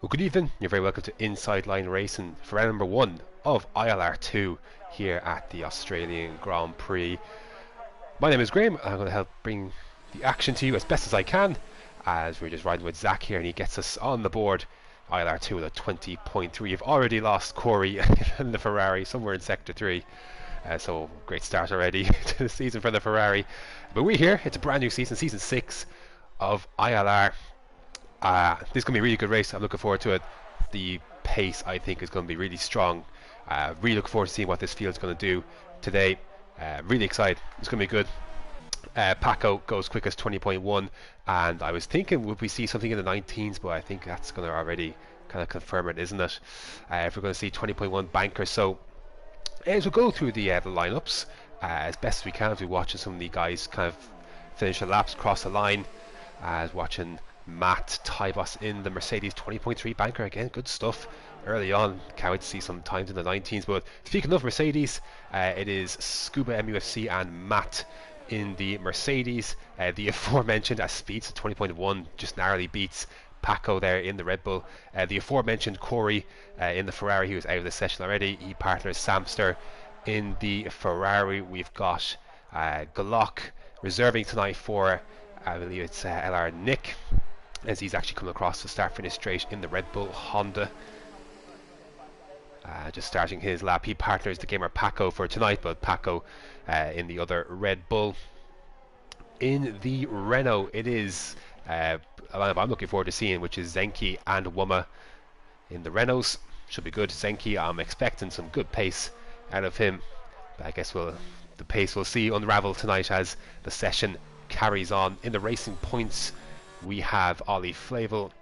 Well, good evening. You're very welcome to Inside Line Racing for round number 1 of ILR2 here at the Australian Grand Prix. My name is Graham. I'm going to help bring the action to you as best as I can, as we're just riding with Zach here and he gets us on the board. ILR2 with a 20.3. You've already lost Corey in the Ferrari somewhere in Sector 3. So great start already to the season for the Ferrari. But we're here. It's a brand new season, season 6 of ILR. This is going to be a really good race. I'm looking forward to it. The pace, I think, is going to be really strong. Really looking forward to seeing what this field is going to do today. Really excited. It's going to be good. Paco goes quickest 20.1, and I was thinking would we see something in the 19s, but I think that's going to already kind of confirm it, isn't it? If we're going to see 20.1 banker. So as we go through the lineups as best as we can, as we watching some of the guys kind of finish the laps, cross the line, as watching Matt Tybos in the Mercedes 20.3 banker again. Good stuff early on. Can't wait to see some times in the 19s. But speaking of Mercedes, it is Scuba MUFC and Matt in the Mercedes. The aforementioned Speeds 20.1 just narrowly beats Paco there in the Red Bull. The aforementioned Corey in the Ferrari, he was out of the session already. He partners Samster in the Ferrari. We've got Glock reserving tonight for, I believe it's LR Nick, as he's actually coming across the start finish straight in the Red Bull Honda. Just starting his lap. He partners the gamer Paco for tonight, but Paco in the other Red Bull. In the Renault, it is a lineup I'm looking forward to seeing, which is Zenki and Wuma in the Renaults. Should be good. Zenki, I'm expecting some good pace out of him, but I guess the pace we'll see unravel tonight as the session carries on. In the racing points, we have Ollie Flavel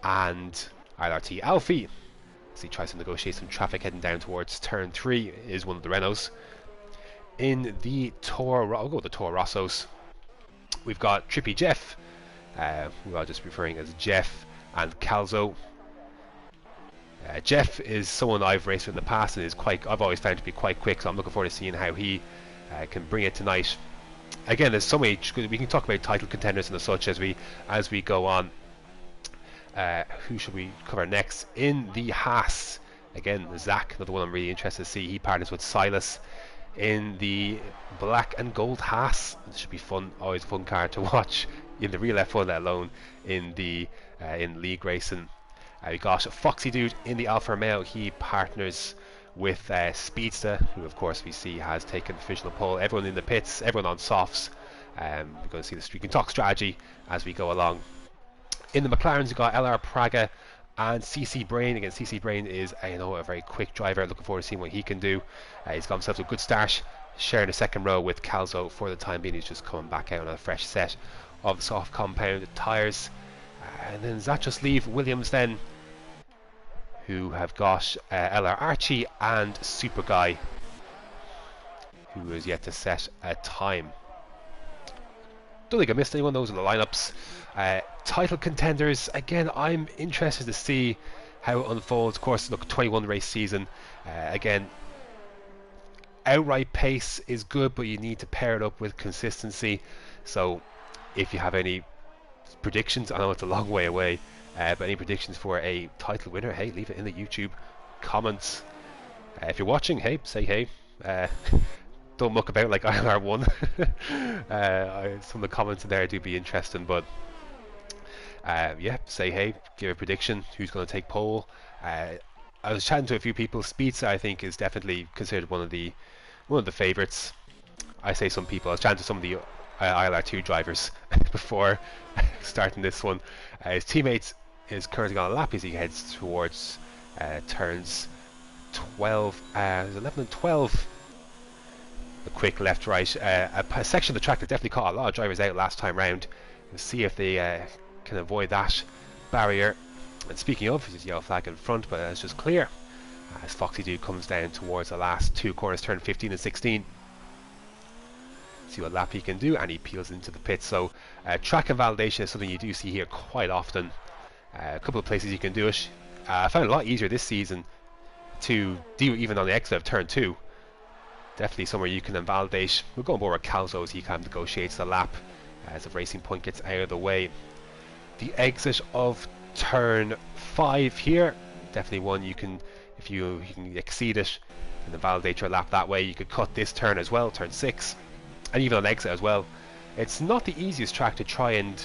and ILRT Alfie. As he tries to negotiate some traffic heading down towards turn 3, is one of the Renaults. In the I'll go with the Toro Rossos. We've got Trippy Jeff, who I'll just be referring as Jeff, and Calzo. Jeff is someone I've raced with in the past and I've always found to be quite quick, so I'm looking forward to seeing how he can bring it tonight. Again, there's so many. We can talk about title contenders and such as we go on. Who should we cover next? In the Haas, again, Zach, another one I'm really interested to see. He partners with Silas in the black and gold Haas. This should be fun. Always a fun car to watch in the real F1, let alone in the in league racing. We got Foxy Dude in the Alfa Romeo. He partners with Speedster, who of course we see has taken the official pole. Everyone in the pits, everyone on softs. We're going to see we can talk strategy as we go along. In the McLarens, we've got LR Praga and CC Brain. Again, CC Brain is a very quick driver. Looking forward to seeing what he can do. He's got himself a good start, sharing the second row with Calzo for the time being. He's just coming back out on a fresh set of soft compound tyres. And then does that just leave Williams then, who have got LR Archie and Super Guy, who is yet to set a time. Don't think I missed anyone. Those are the lineups. Title contenders, again, I'm interested to see how it unfolds. Of course, look, 21 race season. Again, outright pace is good, but you need to pair it up with consistency. So if you have any predictions, I know it's a long way away, but any predictions for a title winner, hey, leave it in the YouTube comments. If you're watching, hey, say hey. Don't muck about like ILR1. Some of the comments in there do be interesting, but yeah, say hey, give a prediction, who's going to take pole. I was chatting to a few people. Speedster, I think, is definitely considered one of the favourites. I say some people. I was chatting to some of the ILR2 drivers before starting this one. His teammates is currently on a lap as he heads towards turns 12, 11 and 12. A quick left-right, a section of the track that definitely caught a lot of drivers out last time round. We'll see if they can avoid that barrier. And speaking of, there's a yellow flag in front, but it's just clear as Foxy Dude comes down towards the last two corners, turn 15 and 16. See what lap he can do, and he peels into the pit. So track invalidation is something you do see here quite often. A couple of places you can do it. I found it a lot easier this season to do even on the exit of turn 2. Definitely somewhere you can invalidate. We'll go on board with Calzo as he kind of negotiates the lap as the racing point gets out of the way. The exit of turn 5 here. Definitely one you can, if you can exceed it and invalidate your lap that way. You could cut this turn as well, turn 6, and even on exit as well. It's not the easiest track to try and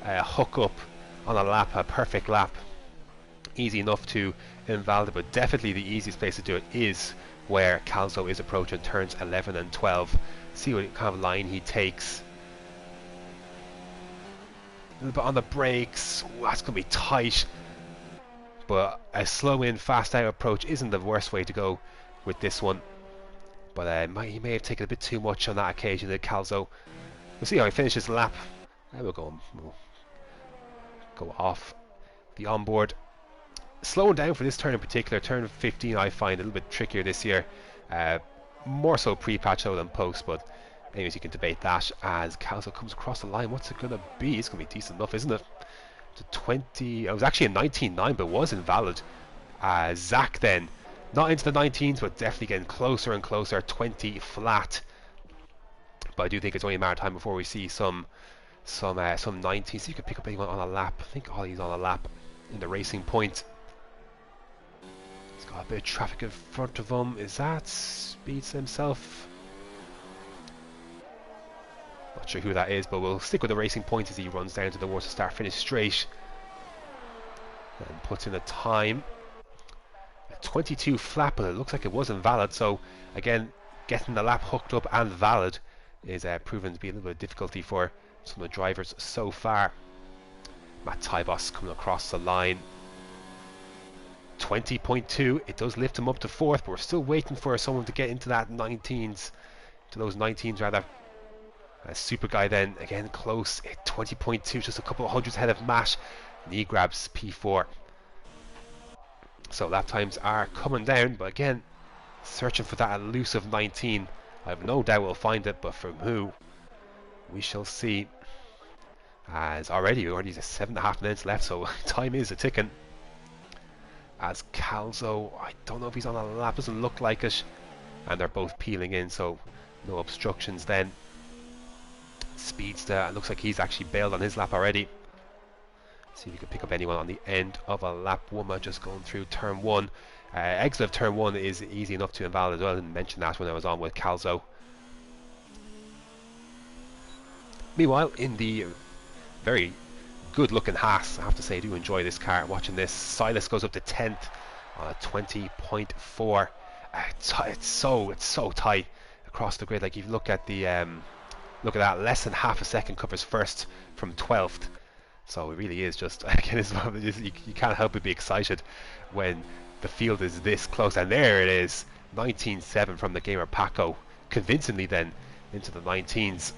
hook up on a lap, a perfect lap. Easy enough to invalidate, but definitely the easiest place to do it is where Calzo is approaching turns 11 and 12. See what kind of line he takes. A little bit on the brakes. Ooh, that's going to be tight. But a slow in, fast out approach isn't the worst way to go with this one. But he may have taken a bit too much on that occasion, did Calzo. We'll see how he finishes the lap. We'll go off the onboard. Slowing down for this turn in particular, turn 15 I find a little bit trickier this year. More so pre-patch than post, but anyways, you can debate that as Calzo comes across the line. What's it going to be? It's going to be decent enough, isn't it? To 20, it was actually a 19.9, but was invalid. Zach then, not into the 19s, but definitely getting closer and closer, 20 flat. But I do think it's only a matter of time before we see some 19s. So you can pick up anyone on a lap. I think Ollie's on a lap in the racing point. He's got a bit of traffic in front of him. Is that Speeds himself? Not sure who that is, but we'll stick with the racing point as he runs down to the water start finish straight and puts in a time. A 22 flat, but it looks like it was invalid. So again, getting the lap hooked up and valid is proven to be a little bit of difficulty for some of the drivers so far. Matt Tybos coming across the line. 20.2, it does lift him up to 4th, but we're still waiting for someone to get into that 19s, to those 19s rather. Super Guy then, again close, 20.2, just a couple of hundreds ahead of Matt, and he grabs P4. So lap times are coming down, but again, searching for that elusive 19. I have no doubt we'll find it, but from who, we shall see. As already 7.5 minutes left, so time is a ticking. As Calzo, I don't know if he's on a lap, doesn't look like it, and they're both peeling in, so no obstructions then. Speedster, it looks like he's actually bailed on his lap already. See if you can pick up anyone on the end of a lap. Woman just going through turn 1. Exit of turn 1 is easy enough to invalid as well. I didn't mention that when I was on with Calzo. Meanwhile, in the very good looking Haas, I have to say I do enjoy this car. Watching this, Silas goes up to 10th on a 20.4. It's so tight across the grid. Like if you look at the look at that, less than half a second covers first from 12th. So it really is just, again, you can't help but be excited when the field is this close. And there it is, 19.7 from the gamer Paco, convincingly then into the 19s.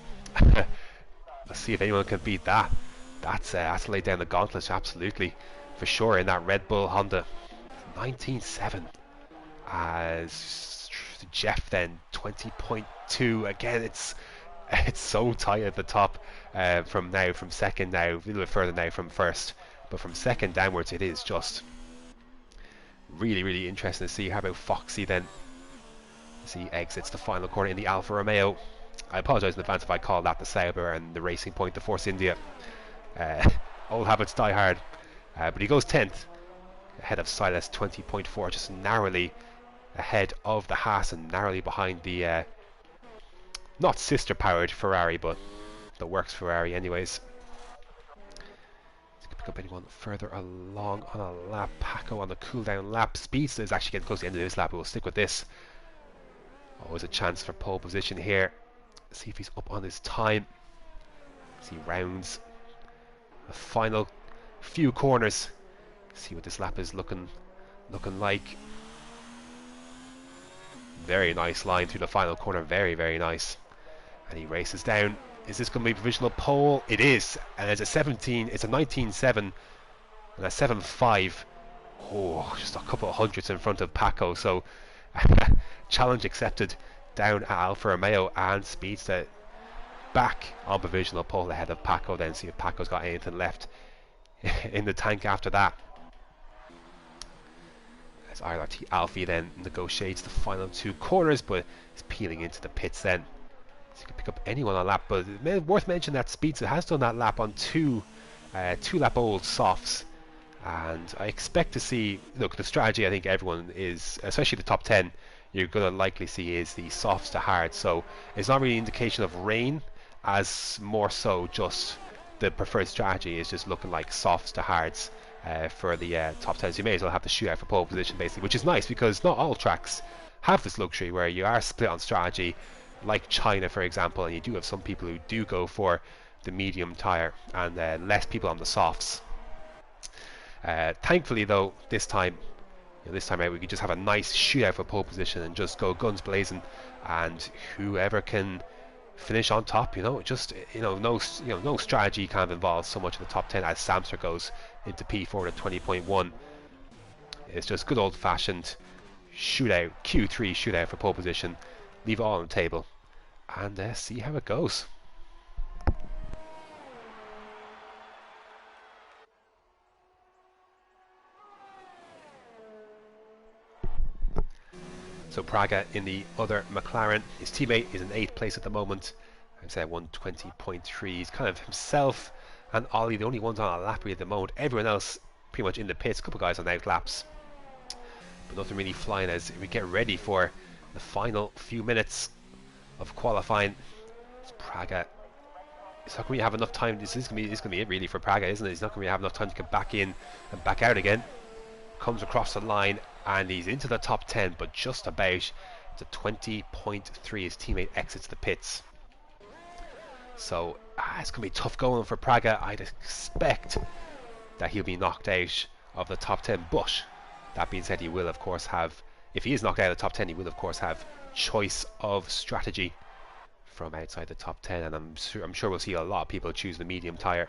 Let's see if anyone can beat that. That's laid down the gauntlet, absolutely, for sure, in that Red Bull Honda. 19.7. As Jeff then, 20.2. Again, it's so tight at the top from second now, a little bit further now from first, but from second downwards it is just really interesting to see. How about Foxy then? See, exits the final corner in the Alfa Romeo. I apologise in advance if I call that the Sauber and the Racing Point the Force India. Old habits die hard, but he goes 10th ahead of Silas, 20.4, just narrowly ahead of the Haas and narrowly behind the not sister powered Ferrari, but the works Ferrari anyways. Let's pick up anyone further along on a lap. Paco on the cool down lap. Speedster is actually getting close to the end of this lap, but we'll stick with this. Always a chance for pole position here. See if he's up on his time. See rounds the final few corners. See what this lap is looking like. Very nice line through the final corner, very nice. And he races down. Is this going to be provisional pole? It is, and it's a 17. It's a 19.7 and a 7.5. Oh, just a couple of hundreds in front of Paco. So challenge accepted down at Alfa Romeo, and Speedster back on provisional pole ahead of Paco. Then see if Paco's got anything left in the tank after that. As ILRT Alfie then negotiates the final 2 corners, but is peeling into the pits then. So you can pick up anyone on lap, but worth mentioning that Speedster has done that lap on two lap old softs, And I expect to see, look, the strategy I think everyone is, especially the top 10, you're going to likely see is the softs to hard. So it's not really an indication of rain, as more so just the preferred strategy is just looking like softs to hards for the top 10. So you may as well have the shootout for pole position basically, which is nice because not all tracks have this luxury where you are split on strategy, like China for example, and you do have some people who do go for the medium tire and less people on the softs. Thankfully though, this time out we could just have a nice shootout for pole position and just go guns blazing, and whoever can finish on top, no strategy kind of involves so much of the top 10 as Samster goes into P4 to 20.1. It's just good old-fashioned shootout, Q3 shootout for pole position, leave it all on the table and see how it goes. So Praga in the other McLaren. His teammate is in 8th place at the moment. I'd say 120.3. He's kind of himself and Ollie, the only ones on a lap at the moment. Everyone else pretty much in the pits. A couple of guys on out laps, but nothing really flying as we get ready for the final few minutes of qualifying. It's Praga. It's not going to have enough time. This is going to be it really for Praga, isn't it? He's not going to have enough time to get back in and back out again. Comes across the line and he's into the top 10, but just about. It's a 20.3. His teammate exits the pits. So it's going to be tough going for Praga. I'd expect that he'll be knocked out of the top 10, but that being said, he will of course have, if he is knocked out of the top 10, he will of course have choice of strategy from outside the top 10, and I'm sure we'll see a lot of people choose the medium tyre.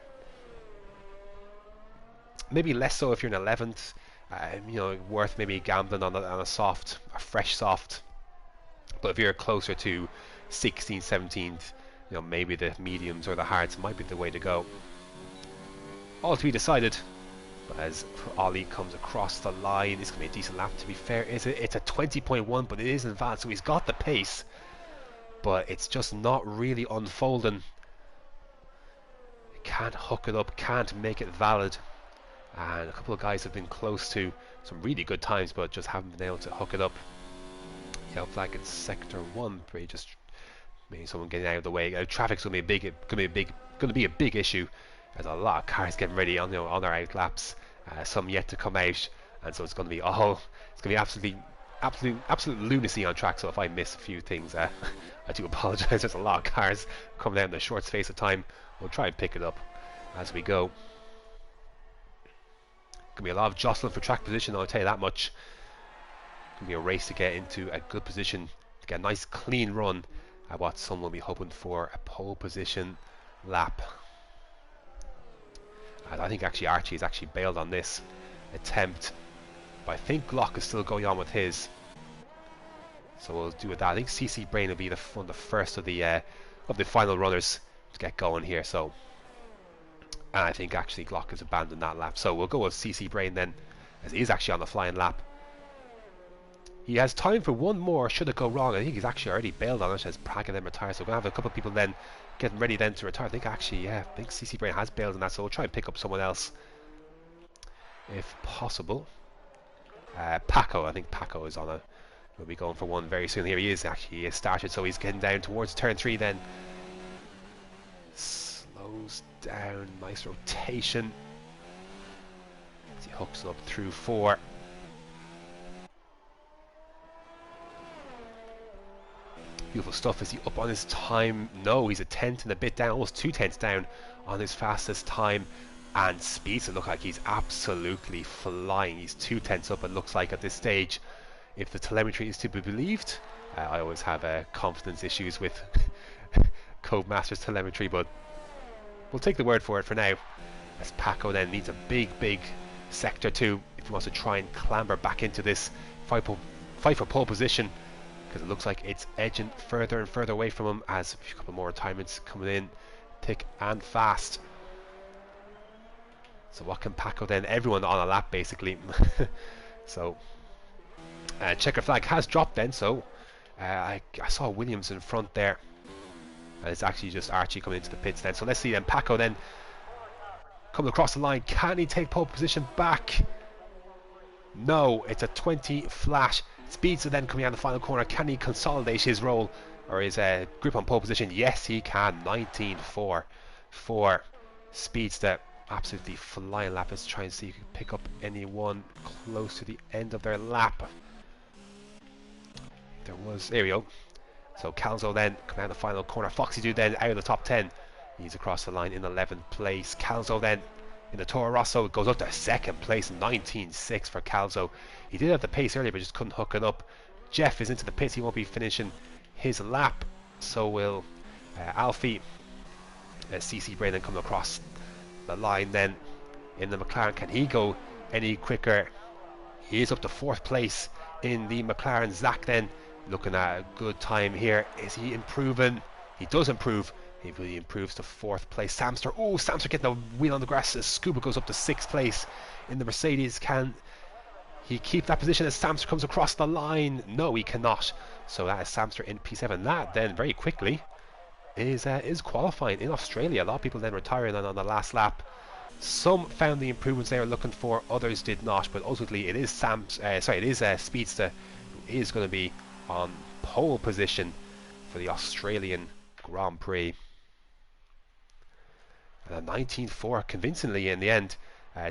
Maybe less so if you're in 11th. Worth maybe gambling on a soft, a fresh soft. But if you're closer to 16th, 17th, maybe the mediums or the hards might be the way to go. All to be decided. But as Ollie comes across the line, it's going to be a decent lap to be fair. It's a 20.1, but it is advanced, so he's got the pace. But it's just not really unfolding. Can't hook it up, can't make it valid. And a couple of guys have been close to some really good times, but just haven't been able to hook it up. Yellow flag in sector 1, Prix just maybe someone getting out of the way. Traffic's going to be a big issue. There's a lot of cars getting ready on their out laps, some yet to come out, and so it's going to be absolute lunacy on track. So if I miss a few things, I do apologise. There's a lot of cars coming out in a short space of time. We'll try and pick it up as we go. Going to be a lot of jostling for track position, I'll tell you that much. Going to be a race to get into a good position, to get a nice clean run at what some will be hoping for, a pole position lap. And I think actually Archie has actually bailed on this attempt, but I think Glock is still going on with his. So we'll do with that. I think CC Brain will be one of the first of the final runners to get going here. So. And I think actually Glock has abandoned that lap. So we'll go with CC Brain then, as he is actually on the flying lap. He has time for one more should it go wrong. I think he's actually already bailed on it as Praga then retires. So we're going to have a couple of people then getting ready then to retire. I think CC Brain has bailed on that. So we'll try and pick up someone else if possible. Paco, I think Paco is will be going for one very soon. Here he is, actually he has started. So he's getting down towards turn 3 then. Slows down, nice rotation as he hooks it up through 4. Beautiful stuff. Is he up on his time? No, he's a tenth and a bit down, almost 2 tenths down on his fastest time, and speeds it look like he's absolutely flying. He's 2 tenths up, it looks like at this stage, if the telemetry is to be believed. I always have confidence issues with Codemasters telemetry, but we'll take the word for it for now, as Paco then needs a big sector 2 if he wants to try and clamber back into this fight for pole position, because it looks like it's edging further and further away from him as a couple more retirements coming in thick and fast. So what can Paco then? Everyone on a lap basically. So checker flag has dropped then, so I saw Williams in front there. And it's actually just Archie coming into the pits then. So let's see then, Paco then coming across the line. Can he take pole position back? No, it's a 20 flat. Speedster then coming out the final corner. Can he consolidate his role or his grip on pole position? Yes, he can. 19.4 for Speedster. Absolutely flying lap. Let's try and see if we can pick up anyone close to the end of their lap. There we go. So Calzo then coming out the final corner. Foxy Dude then out of the top 10. He's across the line in 11th place. Calzo then in the Toro Rosso goes up to 2nd place, 19.6 for Calzo. He did have the pace earlier but just couldn't hook it up. Jeff is into the pits. He won't be finishing his lap. So will Alfie. CC Braden coming across the line then in the McLaren. Can he go any quicker? He is up to 4th place in the McLaren. Zach then looking at a good time here. Is he improving? He does improve. He really improves to 4th place. Samster. Oh, Samster getting the wheel on the grass as Scuba goes up to 6th place in the Mercedes. Can he keep that position as Samster comes across the line? No, he cannot. So that is Samster in P7. That then very quickly is qualifying in Australia. A lot of people then retiring on the last lap. Some found the improvements they were looking for, others did not. But ultimately, it is Speedster who is going to be on pole position for the Australian Grand Prix. And a 19.4 convincingly in the end.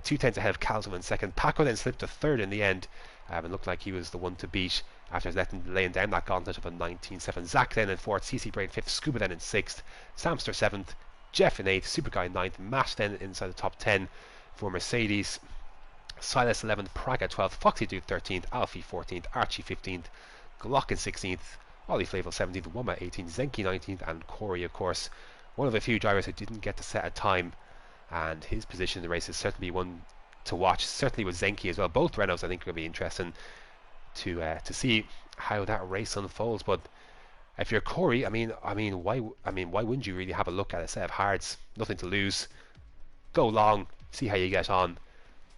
2 tenths ahead of Calzo in 2nd. Paco then slipped to 3rd in the end. And looked like he was the one to beat after laying down that gauntlet of a 19.7. Zach then in 4th. CC Brain 5th. Scuba then in 6th. Samster 7th. Jeff in 8th. Super Guy 9th. Matt then inside the top 10 for Mercedes. Silas 11th. Praga 12th. Foxy Dude 13th. Alfie 14th. Archie 15th. Glock in 16th. Ollie Flavel 17th. Woma 18th. Zenki 19th. And Corey, of course, one of the few drivers who didn't get to set a time. And his position in the race is certainly one to watch. Certainly with Zenki as well. Both Renaults I think are going to be interesting to see how that race unfolds. But if you're Corey, why wouldn't you really have a look at a set of hards? Nothing to lose. Go long, see how you get on.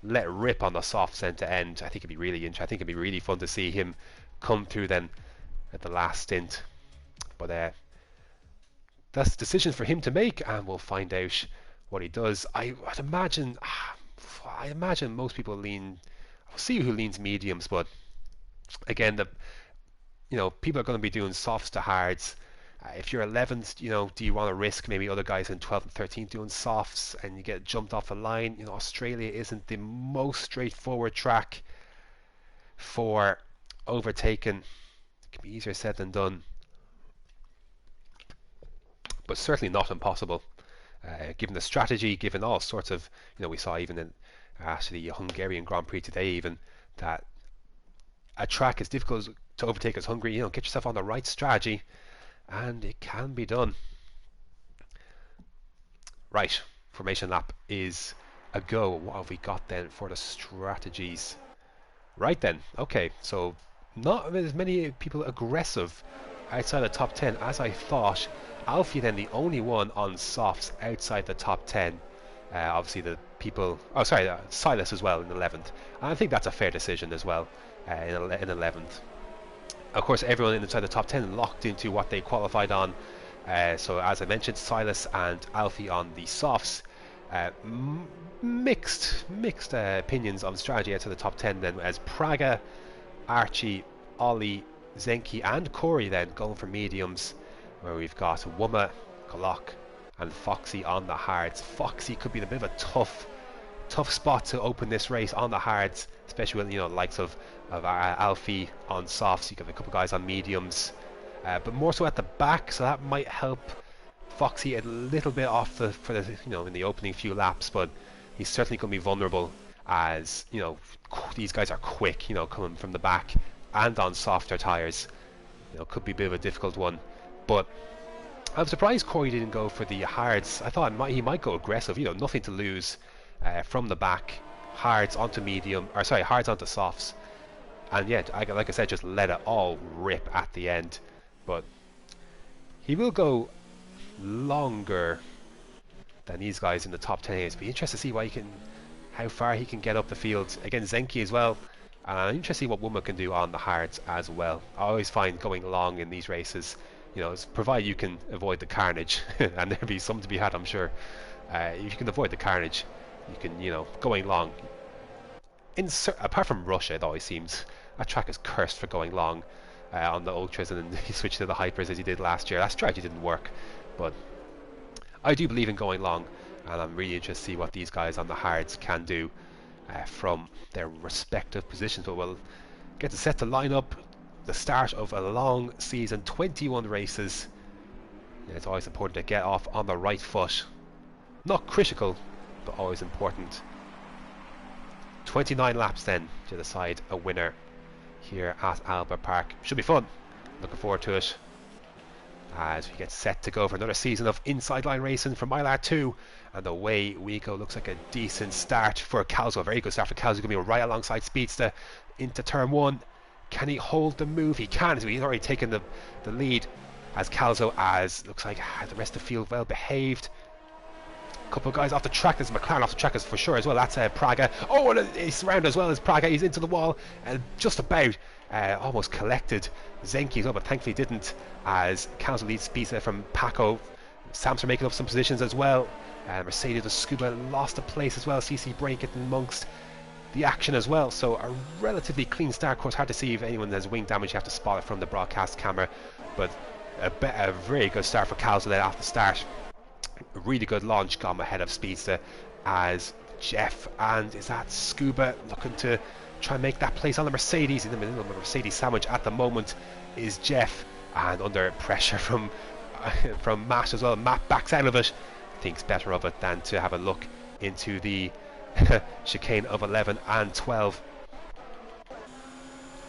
Let rip on the softs end to end. I think it'd be really interesting. I think it'd be really fun to see him come through then at the last stint. But that's decisions for him to make, and we'll find out what he does. I'd imagine most people lean. I'll see who leans mediums, but again, people are going to be doing softs to hards. If you're 11th, do you want to risk maybe other guys in 12th and 13th doing softs and you get jumped off the line? Australia isn't the most straightforward track for overtaking. It can be easier said than done, but certainly not impossible. Given the strategy, given all sorts of, we saw even in the Hungarian Grand Prix today, even that a track as difficult to overtake as Hungary, get yourself on the right strategy, and it can be done. Right, formation lap is a go. What have we got then for the strategies? Right then, okay, so not as many people aggressive outside the top 10 as I thought. Alfie then the only one on softs outside the top 10. Obviously the people, Silas as well in 11th. And I think that's a fair decision as well in 11th. Of course, everyone inside the top 10 locked into what they qualified on. So as I mentioned, Silas and Alfie on the softs. Mixed opinions on strategy outside the top 10 then, as Praga, Archie, Ollie, Zenki and Corey then going for mediums, where we've got Woma, Glock and Foxy on the hards. Foxy could be a bit of a tough spot to open this race on the hards, especially with the likes of Alfie on softs. You got a couple guys on mediums, but more so at the back, so that might help Foxy a little bit off for the in the opening few laps. But he's certainly going to be vulnerable, as these guys are quick, coming from the back and on softer tires. Could be a bit of a difficult one. But I'm surprised Corey didn't go for the hards. I thought he might go aggressive. Nothing to lose from the back. Hards onto hards onto softs. And yet, like I said, just let it all rip at the end. But he will go longer than these guys in the top 10. It'll be interesting to see how far he can get up the field. Again, Zenki as well. And I'm interested to see what Woman can do on the hards as well. I always find going long in these races, provided you can avoid the carnage, and there'll be some to be had, I'm sure. If you can avoid the carnage, you can, you know, going long. Apart from Russia, it always seems that track is cursed for going long on the ultras, and then he switched to the hypers as he did last year. That strategy didn't work, but I do believe in going long, and I'm really interested to see what these guys on the hards can do from their respective positions. But we'll get to set to line up the start of a long season, 21 races. And it's always important to get off on the right foot. Not critical, but always important. 29 laps then to decide a winner here at Albert Park. Should be fun. Looking forward to it as we get set to go for another season of inside line racing from ILR2, and away we go. Looks like a decent start for Calzo. A very good start for Calzo. Going to be right alongside Speedster into turn one. Can he hold the move? He can. He's already taken the lead as Calzo, as looks like the rest of the field well behaved. A couple of guys off the track. There's McLaren off the track for sure as well. That's Praga. Oh, and he's surrounded as well as Praga. He's into the wall and just about almost collected Zenki as well, but thankfully didn't, as Calzo leads Speedster from Paco. Samson making up some positions as well. Mercedes with Scuba lost a place as well. CC Brain getting amongst the action as well. So a relatively clean start. Of course, hard to see if anyone has wing damage. You have to spot it from the broadcast camera, but a very good start for Calzo then off the start. A really good launch, got him ahead of Speedster as Jeff and is that Scuba looking to try and make that place on the Mercedes. In the middle of a Mercedes sandwich at the moment is Jeff, and under pressure from Matt as well. Matt backs out of it, thinks better of it than to have a look into the chicane of 11 and 12,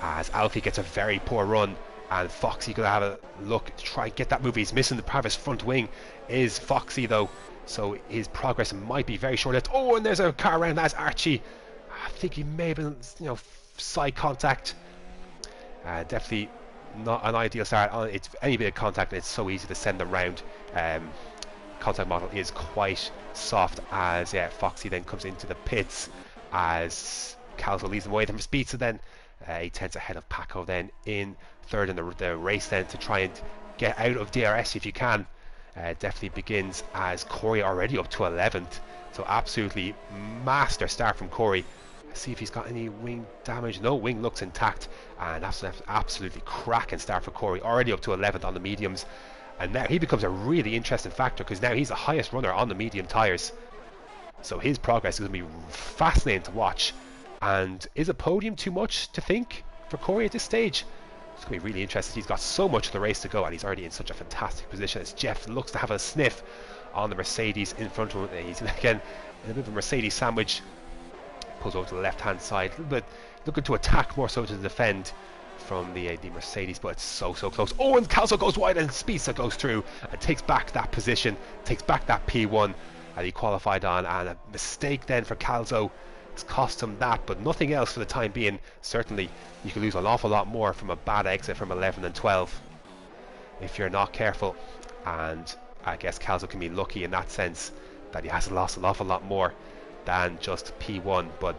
as Alfie gets a very poor run, and Foxy gonna have a look to try and get that move. He's missing the part of his front wing is Foxy though, so his progress might be very short-lived. Oh, and there's a car around. That's Archie. I think he may have been, you know, side contact. Definitely not an ideal start. It's any bit of contact and it's so easy to send them round. Contact model is quite soft, as Foxy then comes into the pits as Calzo leads him away from speed. So then he tends ahead of Paco then in third in the race then to try and get out of DRS if you can. Definitely begins as Corey already up to 11th, so absolutely master start from Corey. See if he's got any wing damage. No, wing looks intact, and that's an absolutely cracking start for Corey, already up to 11th on the mediums. And now he becomes a really interesting factor, because now he's the highest runner on the medium tyres, so his progress is going to be fascinating to watch. And is a podium too much to think for Corey at this stage? It's going to be really interesting. He's got so much of the race to go, and he's already in such a fantastic position as Jeff looks to have a sniff on the Mercedes in front of him. He's again in a bit of a Mercedes sandwich. Pulls over to the left hand side, a little bit looking to attack more so to defend from the Mercedes, but it's so close. Oh, and Calzo goes wide, and Speedster goes through and takes back that position, takes back that P1 that he qualified on. And a mistake then for Calzo, it's cost him that, but nothing else for the time being. Certainly you can lose an awful lot more from a bad exit from 11 and 12 if you're not careful, and I guess Calzo can be lucky in that sense that he hasn't lost an awful lot more than just P1, but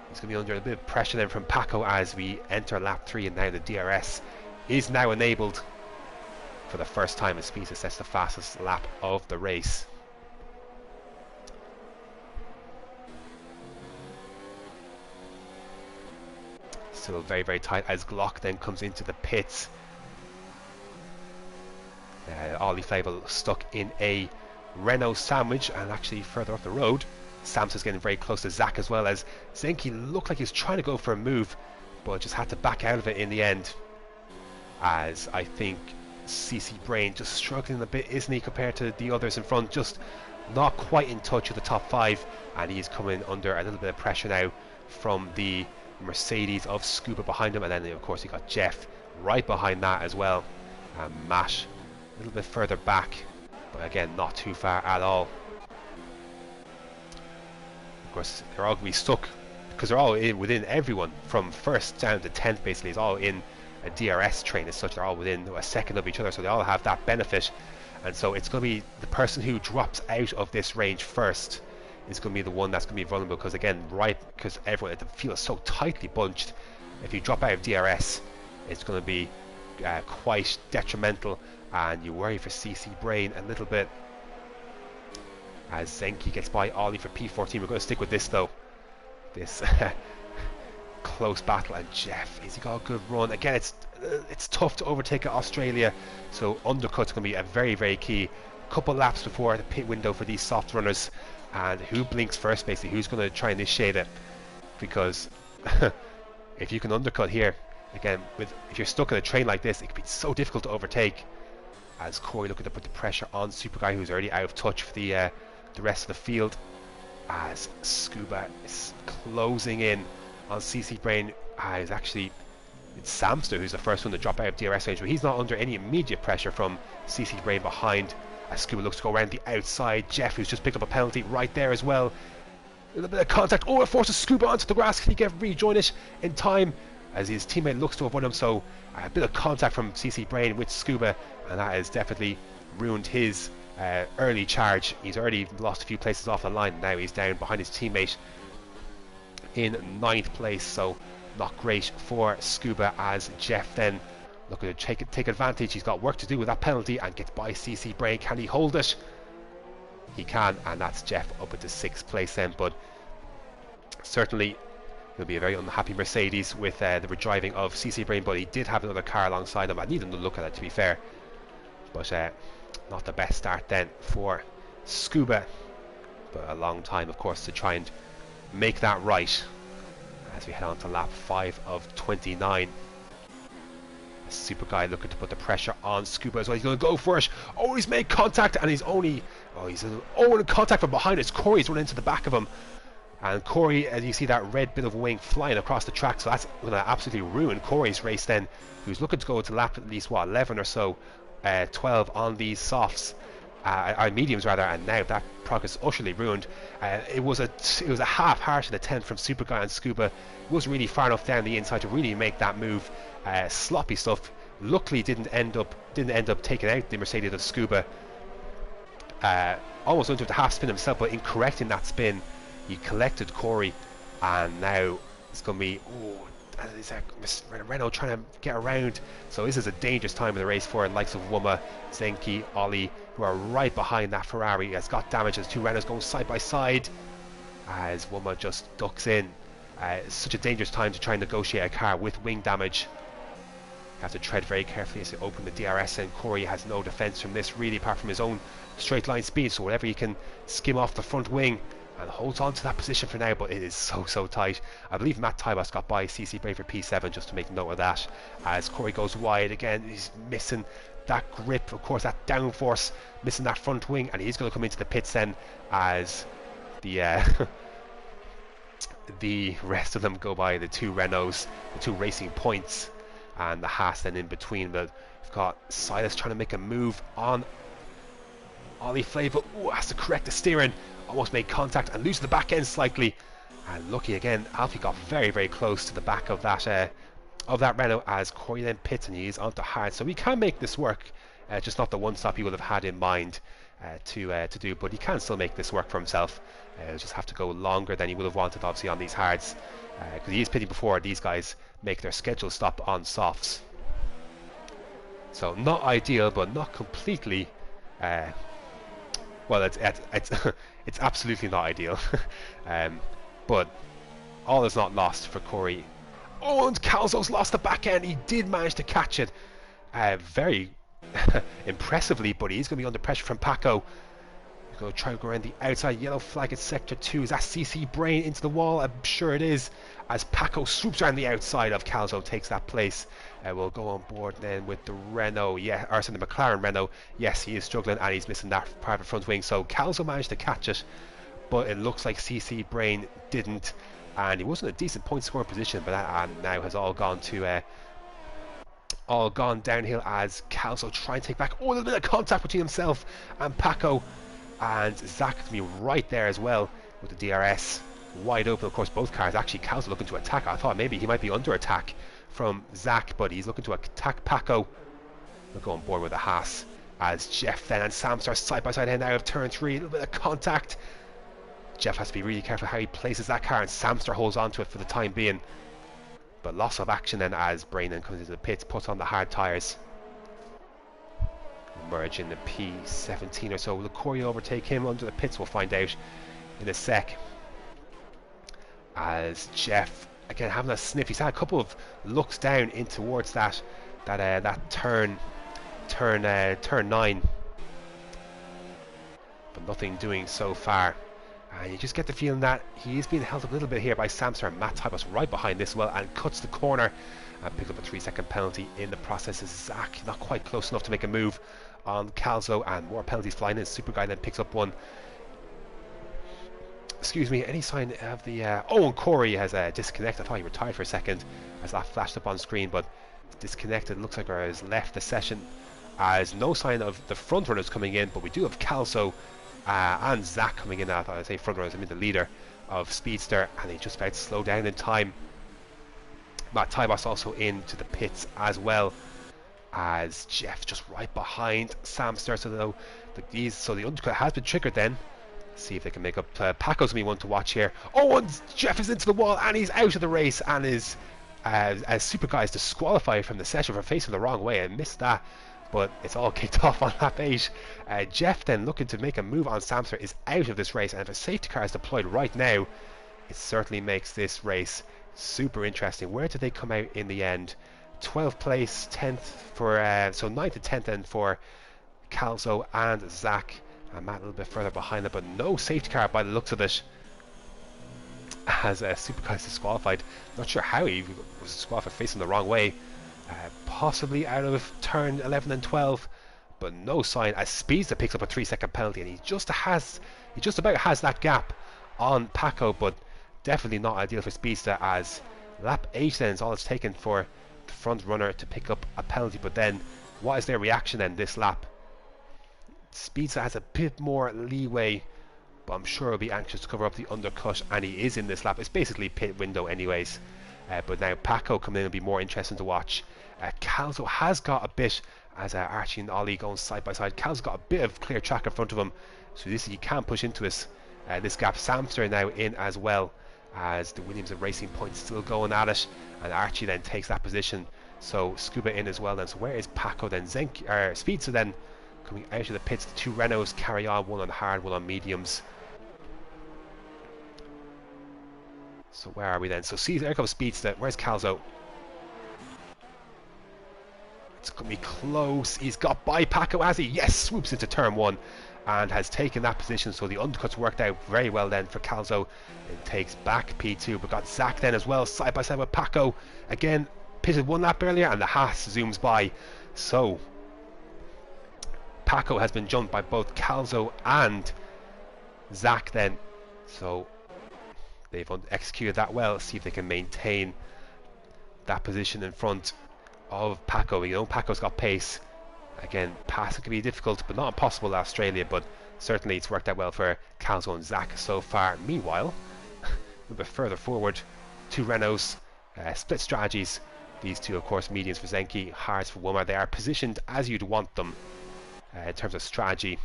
he's going to be under a bit of pressure then from Paco as we enter lap 3, and now the DRS is now enabled for the first time as Speedster sets the fastest lap of the race. Still very tight as Glock then comes into the pits. Ollie Flavel stuck in a Renault sandwich, and actually further up the road Samson's getting very close to Zach, as well as Zenki looked like he was trying to go for a move but just had to back out of it in the end, as I think CC Brain just struggling a bit, isn't he, compared to the others in front, just not quite in touch with the top 5, and he's coming under a little bit of pressure now from the Mercedes of Scuba behind him. And then of course you got Jeff right behind that as well, and Matt a little bit further back, but again not too far at all. Of course they're all going to be stuck because they're all within everyone from first down to 10th basically is all in a DRS train as such. They're all within a second of each other, so they all have that benefit, and so it's going to be the person who drops out of this range first is going to be the one that's going to be vulnerable, because again, because everyone, the field is so tightly bunched, if you drop out of DRS it's going to be quite detrimental, and you worry for CC Brain a little bit as Zenki gets by Ollie for P14. We're going to stick with this though. This close battle, and Jeff, has he got a good run? Again, it's tough to overtake at Australia, so undercut's going to be a very, very key. Couple laps before the pit window for these soft runners, and who blinks first, basically, who's going to try and initiate it, because if you can undercut here, again, if you're stuck in a train like this, it can be so difficult to overtake, as Corey looking to put the pressure on Super Guy, who's already out of touch for the rest of the field, as Scuba is closing in on CC Brain. It's actually Samster who's the first one to drop out of DRS range, but he's not under any immediate pressure from CC Brain behind, as Scuba looks to go around the outside. Jeff, who's just picked up a penalty right there as well. A little bit of contact. Oh, it forces Scuba onto the grass. Can he rejoin it in time as his teammate looks to avoid him? So a bit of contact from CC Brain with Scuba, and that has definitely ruined his early charge. He's already lost a few places off the line. Now he's down behind his teammate in 9th place, so not great for Scuba, as Jeff then looking to take advantage. He's got work to do with that penalty and gets by CC Brain. Can he hold it? He can, and that's Jeff up into 6th place then, but certainly he'll be a very unhappy Mercedes with the redriving of CC Brain, but he did have another car alongside him. I need him to look at it, to be fair, but not the best start then for Scuba, but a long time of course to try and make that right as we head on to lap 5 of 29. Super Guy looking to put the pressure on Scuba as well. He's going to go for it. Oh, he's made contact, and he's in contact from behind us. Corey's run into the back of him, and Corey, as you see that red bit of wing flying across the track, so that's going to absolutely ruin Corey's race then, who's looking to go to lap at least 11 or so, 12 on these softs, mediums rather, and now that progress is utterly ruined. It was a half-hearted attempt from Super Guy and Scuba. It wasn't really far enough down the inside to really make that move. Sloppy stuff. Luckily didn't end up taking out the Mercedes of Scuba. Almost went to the half spin himself, but in correcting that spin he collected Corey, and now it's going to be Renault trying to get around. So this is a dangerous time in the race for the likes of Wuma, Zenki, Ollie, who are right behind that Ferrari. Has got damage as two Renaults going side by side as Wuma just ducks in. It's such a dangerous time to try and negotiate a car with wing damage. You have to tread very carefully as you open the DRS, and Corey has no defence from this really, apart from his own straight line speed, so whatever he can skim off the front wing, and holds on to that position for now, but it is so tight. I believe Matt Tybos got by CC Brain for P7, just to make note of that, as Corey goes wide again. He's missing that grip, of course, that downforce, missing that front wing, and he's going to come into the pits then as the the rest of them go by, the two Renaults, the two Racing Points, and the Haas then in between. But we've got Silas trying to make a move on Ollie Flavor. Has to correct the steering, almost made contact and loses the back end slightly, and lucky again, Alfie got very close to the back of that Renault, as Corey then pits and he's onto hard, so he can make this work, just not the one stop he would have had in mind to do, but he can still make this work for himself. He'll just have to go longer than he would have wanted, obviously, on these hards, because he is pitting before these guys make their scheduled stop on softs. So not ideal, but not completely well, it's absolutely not ideal. But all is not lost for Corey. Oh, and Calzo's lost the back end. He did manage to catch it very impressively, but he's going to be under pressure from Paco. He's going to try to go around the outside. Yellow flag at sector 2. Is that CC Brain into the wall? I'm sure it is, as Paco swoops around the outside of Calzo, takes that place. We'll go on board then with the Renault, the McLaren Renault. Yes, he is struggling, and he's missing that private front wing, so Calzo managed to catch it, but it looks like CC Brain didn't, and he was in a decent point scoring position, but that now has all gone downhill as Calzo trying to take back. Oh, a little bit of contact between himself and Paco, and Zach can be right there as well with the DRS wide open. Of course, both cars, actually Calzo looking to attack. I thought maybe he might be under attack from Zach, but he's looking to attack Paco. We'll go on board with the Haas as Jeff then and Sam start side by side heading out of turn 3. A little bit of contact. Jeff has to be really careful how he places that car, and Samster holds on to it for the time being, but loss of action then as Brain then comes into the pits, puts on the hard tyres. merge in the P17 or so. Will Corey overtake him under the pits? We'll find out in a sec. As Jeff again having a sniff, he's had a couple of looks down in towards that turn 9, but nothing doing so far. And you just get the feeling that he is being held up a little bit here by Samster, and Matt Tybus right behind this well and cuts the corner and picks up a 3-second penalty in the process. As Zach not quite close enough to make a move on Calzo, and more penalties flying in. Super Guy then picks up one. Excuse me, any sign of the... and Corey has disconnected. I thought he retired for a second as that flashed up on screen, but disconnected. Looks like he has left the session, as no sign of the front runners coming in, but we do have Calzo and Zach coming in. I say front runners, I mean the leader of Speedster, and he just about to slow down in time. Matt Tybos also into the pits as well, as Jeff just right behind Samster. So the undercut has been triggered then. See if they can make up. Paco's gonna be one to watch here. Oh, and Jeff is into the wall and he's out of the race, and is as Super Guy is disqualified from the session for facing the wrong way. I missed that, but it's all kicked off on lap 8. Jeff then looking to make a move on Samster is out of this race, and if a safety car is deployed right now, it certainly makes this race super interesting. Where did they come out in the end? 12th place, 10th for so 9th and 10th then for Calzo and Zach, and Matt a little bit further behind them, but no safety car by the looks of it, as Super Guy's disqualified. Not sure how he was disqualified, facing the wrong way, possibly out of turn 11 and 12, but no sign as Speedster picks up a 3-second penalty, and he just about has that gap on Paco, but definitely not ideal for Speedster, as lap 8 then is all it's taken for the front runner to pick up a penalty. But then what is their reaction then this lap? Speedster has a bit more leeway, but I'm sure he'll be anxious to cover up the undercut, and he is in this lap. It's basically pit window anyways, but now Paco coming in will be more interesting to watch. Calzo has got a bit, as Archie and Ollie going side by side, Calzo's got a bit of clear track in front of him, so he can push into this gap. Samster now in as well, as the Williams and Racing Point still going at it, and Archie then takes that position, so Scuba in as well then. So where is Paco then? Speedster then coming out of the pits. The two Renaults carry on, one on hard, one on mediums. So where are we then? So see, there comes Speedster. Where's Calzo? It's going to be close. He's got by Paco, has he? Yes, swoops into turn 1 and has taken that position. So the undercuts worked out very well then for Calzo. It takes back P2, but got Zach then as well, side by side with Paco. Again, pitted one lap earlier, and the Haas zooms by. So Paco has been jumped by both Calzo and Zach then. So they've executed that well. See if they can maintain that position in front of Paco. You know, Paco's got pace. Again, passing can be difficult, but not impossible at Australia, but certainly it's worked out well for Calzo and Zach so far. Meanwhile, a little bit further forward, two Renaults, split strategies. These two, of course, mediums for Zenki, hards for Wumar. They are positioned as you'd want them in terms of strategy,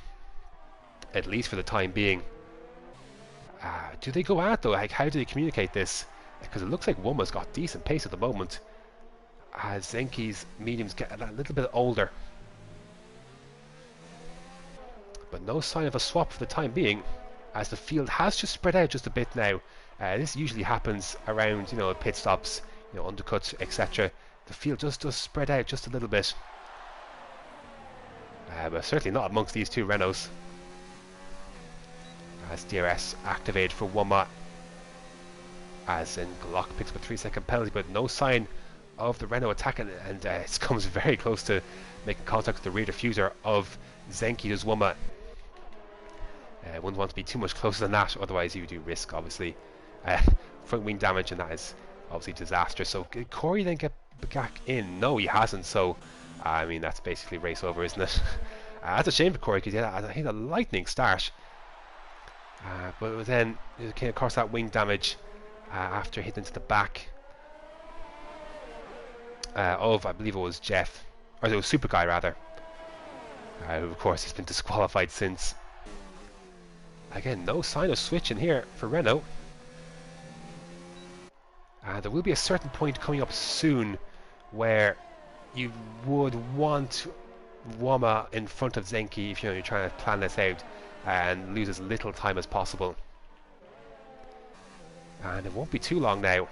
at least for the time being. Do they go out though? Like, how do they communicate this? Because it looks like Wuma's got decent pace at the moment, as Zenki's mediums get a little bit older. But no sign of a swap for the time being, as the field has just spread out just a bit now. This usually happens around, you know, pit stops, you know, undercuts, etc. The field just does spread out just a little bit, but certainly not amongst these two Renaults. As DRS activated for Wuma, as in Glock picks up a 3-second penalty, but no sign of the Renault attacking, and it comes very close to making contact with the rear diffuser of Zenki. Does Wuma. Wouldn't want to be too much closer than that, otherwise you do risk, obviously, front wing damage, and that is obviously disastrous. So did Corey then get back in? No, he hasn't, so I mean, that's basically race over, isn't it? That's a shame for Corey, because he had a lightning start, but then it came across that wing damage after hitting into the back of, I believe it was Jeff, or it was Super Guy rather, who of course has been disqualified since. Again, no sign of switching here for Renault. There will be a certain point coming up soon where you would want Wama in front of Zenki if you're trying to plan this out and lose as little time as possible. And it won't be too long now.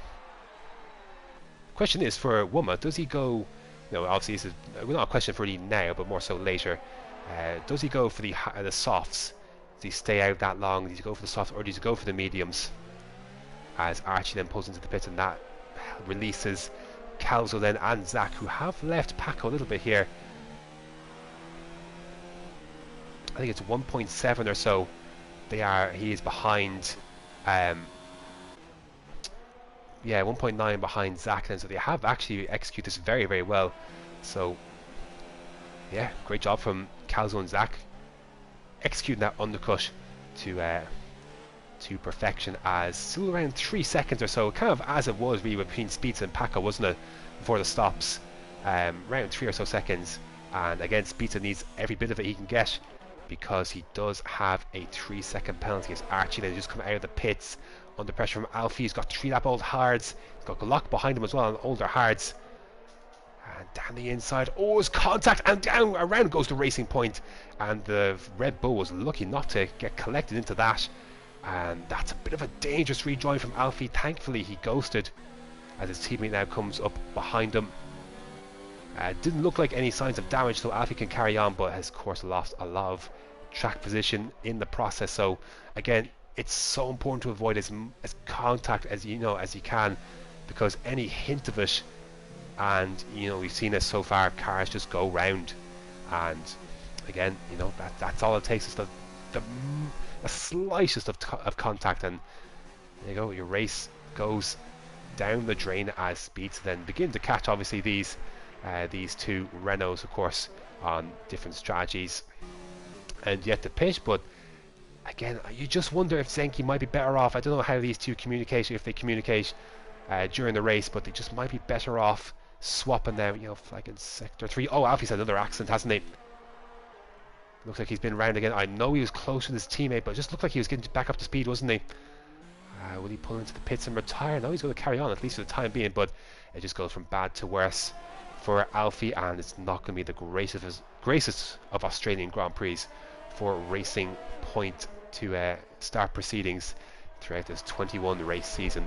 Question is for Wama, does he go, obviously this is not a question for you now, but more so later. Does he go for the softs? Does he stay out that long? Does he go for the softs, or does he go for the mediums? As Archie then pulls into the pits, and that releases Calzo then and Zach, who have left Paco a little bit here. I think it's 1.7 or so. He is behind. Yeah, 1.9 behind Zach then. So they have actually executed this very, very well. So yeah, great job from Calzo and Zach executing that undercut to perfection, as still around 3 seconds or so, kind of as it was really between Speeds and Paco, wasn't it, before the stops. Around 3 or so seconds, and again Speeds needs every bit of it he can get, because he does have a 3-second penalty as Archie then just come out of the pits under pressure from Alfie. He's got 3-lap old hards, he's got Glock behind him as well on older hards, and down the inside, oh, it's contact, and down around goes the Racing Point, and the Red Bull was lucky not to get collected into that. And that's a bit of a dangerous rejoin from Alfie. Thankfully he ghosted as his teammate now comes up behind him. Didn't look like any signs of damage, so Alfie can carry on, but has of course lost a lot of track position in the process. So again, it's so important to avoid as contact as you can, because any hint of it, and we've seen this so far, cars just go round, and again that's all it takes, is the slightest of contact, and there you go, your race goes down the drain as Speeds then begin to catch obviously these two Renaults, of course, on different strategies and yet to pitch. But again, you just wonder if Zenki might be better off. I don't know how these two communicate, if they communicate during the race, but they just might be better off swapping now, like in sector 3. Oh, Alfie's had another accident, hasn't he? Looks like he's been round again. I know he was close with his teammate, but it just looked like he was getting back up to speed, wasn't he? Will he pull into the pits and retire? No, he's going to carry on, at least for the time being, but it just goes from bad to worse for Alfie, and it's not going to be the greatest of Australian Grand Prix for Racing Point to start proceedings throughout this 21 race season.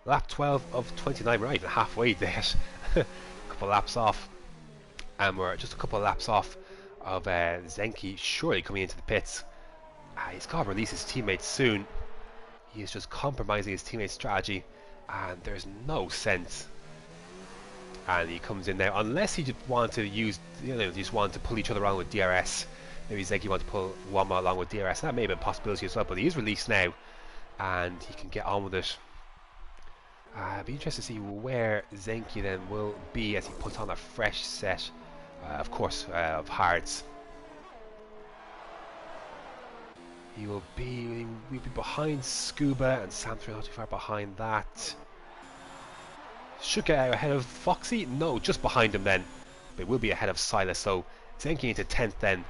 Lap 12 of 29, we're not even halfway there. A couple of laps off, and we're just a couple of laps off of Zenki surely coming into the pits. He's got to release his teammates soon. He is just compromising his teammates' strategy, and there's no sense. And he comes in now, unless he just wanted to use, just wanted to pull each other around with DRS. Maybe Zenki wanted to pull Wama along with DRS. That may be a possibility as well, but he is released now, and he can get on with it. I'd be interested to see where Zenki then will be as he puts on a fresh set, of course, of hards. We'll be behind Scuba, and Sam's not too far behind that. Should get out ahead of Foxy? No, just behind him then. But will be ahead of Silas. So Zenki into 10th then,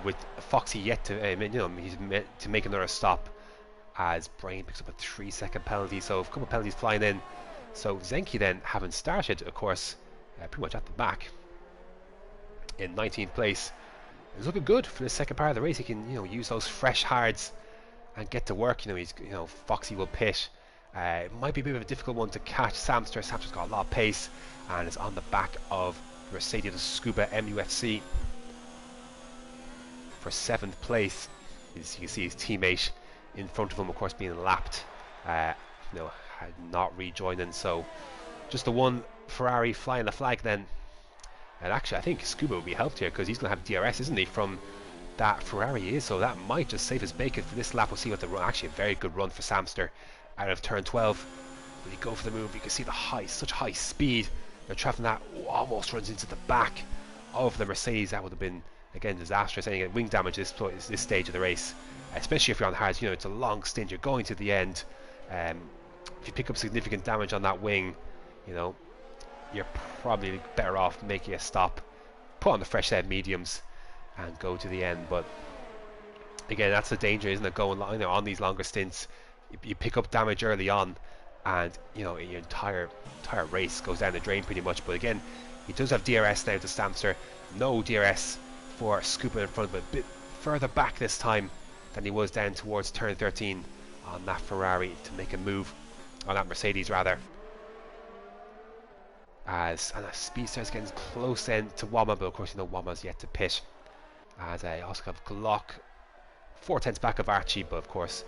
with Foxy yet to, he's meant to make another stop, as Brain picks up a 3-second penalty. So a couple of penalties flying in. So Zenki then, having started, of course, pretty much at the back in 19th place, is looking good for the second part of the race. He can, use those fresh hards and get to work. Foxy will pit. It might be a bit of a difficult one to catch Samster. Samster's got a lot of pace and is on the back of Mercedes Scuba MUFC for 7th place. As you can see, his teammate in front of him, of course, being lapped, not rejoining. So just the one Ferrari flying the flag then. And actually, I think Scuba will be helped here, because he's going to have DRS, isn't he, from that Ferrari is. So that might just save his bacon for this lap. We'll see what the run. Actually, a very good run for Samster out of turn 12. When you go for the move, you can see the such high speed. They're traveling that, almost runs into the back of the Mercedes. That would have been, again, disastrous. And you get wing damage this stage of the race, especially if you're on hards. It's a long stint. You're going to the end. If you pick up significant damage on that wing, you're probably better off making a stop, put on the fresh set mediums, and go to the end. But again, that's the danger, isn't it? Going on these longer stints, you pick up damage early on, and you know your entire race goes down the drain pretty much. But again, he does have DRS now to Samster. No DRS for Scuba in front of him, a bit further back this time than he was down towards turn 13 on that Ferrari to make a move, on that Mercedes rather. As Speedster's getting close then to Wama, but of course you know Wama's yet to pit. As I also have Glock 4/10 back of Archie, but of course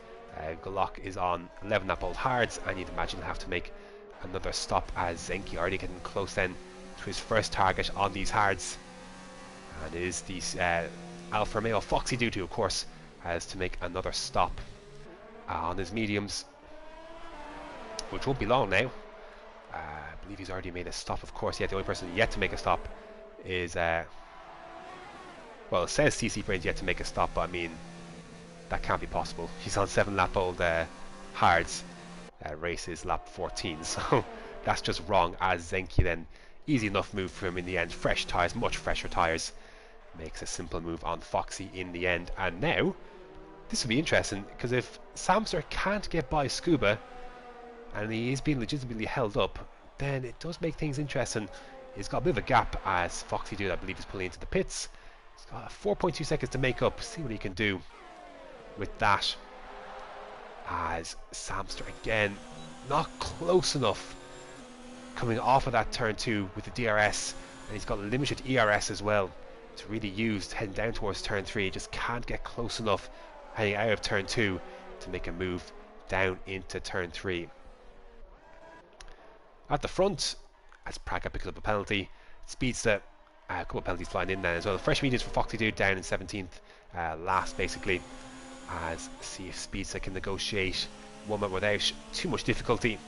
Glock is on 11 lap old hards, and you'd imagine he'll have to make another stop, as Zenki already getting close then to his first target on these hards, and it is the Alfa Romeo Foxy Doo of course has to make another stop on his mediums, which won't be long now. I believe he's already made a stop, of course. Yeah, the only person yet to make a stop is well, it says CC Brain's yet to make a stop, but I mean that can't be possible. He's on 7 lap old hards. Race is lap 14, so that's just wrong. As Zenki then, easy enough move for him in the end. Fresh tyres, much fresher tyres, makes a simple move on Foxy in the end. And now this will be interesting, because if Samster can't get by Scuba and he is being legitimately held up, then it does make things interesting. He's got a bit of a gap, as Foxy Dude I believe is pulling into the pits. He's got 4.2 seconds to make up, see what he can do with that. As Samster again not close enough coming off of that turn 2 with the DRS, and he's got limited ERS as well to really use heading down towards turn 3. Just can't get close enough heading out of turn 2 to make a move down into turn 3. At the front, as Praga picks up a penalty, Speedster, a couple of penalties flying in there as well. Fresh mediums for Foxy Dude down in 17th, last basically, as see if Speedster can negotiate one minute without too much difficulty.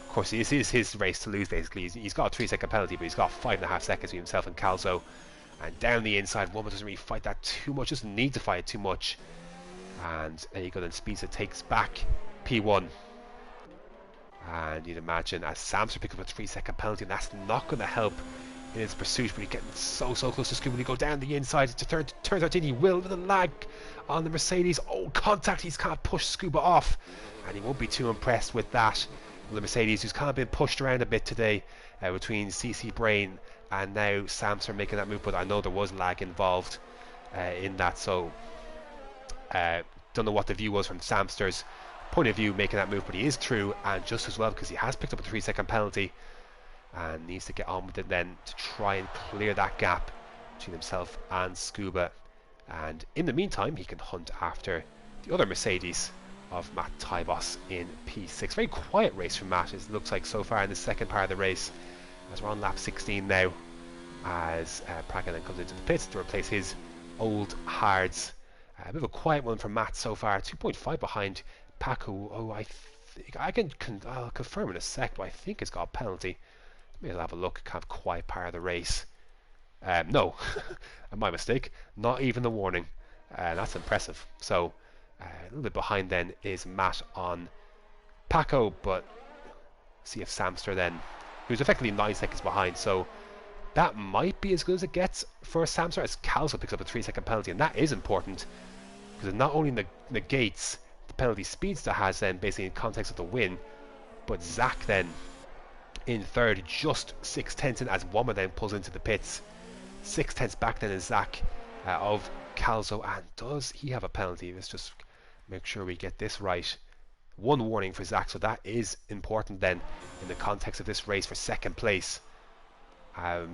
Of course, this is his race to lose basically. He's got a 3-second penalty, but he's got 5.5 seconds between himself and Calzo. And down the inside, Woman doesn't really fight that too much, doesn't need to fight it too much. And there you go, then Speedster takes back P1. And you'd imagine as Samster picks up a 3-second penalty, and that's not going to help in his pursuit, but he's getting so close to Scuba. When he go down the inside to turn 13, he will with a lag on the Mercedes. Oh, contact, he's kind of pushed Scuba off, and he won't be too impressed with that. The Mercedes, who's kind of been pushed around a bit today between CC Brain and now Samster making that move, but I know there was lag involved in that, so don't know what the view was from Samster's point of view making that move, but he is through, and just as well, because he has picked up a 3-second penalty and needs to get on with it then to try and clear that gap between himself and Scuba. And in the meantime, he can hunt after the other Mercedes of Matt Tybos in P6. Very quiet race from Matt, it looks like so far in the second part of the race, as we're on lap 16 now, as Praga then comes into the pits to replace his old hards. A bit of a quiet one from Matt so far, 2.5 behind Paco. Oh, I'll confirm in a sec, but I think it's got a penalty. Maybe I'll have a look. Kind of quiet part of the race. No, my mistake. Not even the warning. That's impressive. So a little bit behind then is Matt on Paco, but see if Samster then, who's effectively 9 seconds behind. So that might be as good as it gets for Samster, as Calzo picks up a 3-second penalty, and that is important because it not only negates the penalty Speedster has then basically in context of the win, but Zach then in third, just 6/10 in, as Wama then pulls into the pits. 6/10 back then is Zach of Calzo, and does he have a penalty? Let's just make sure we get this right. 1 warning for Zach, so that is important then in the context of this race for second place.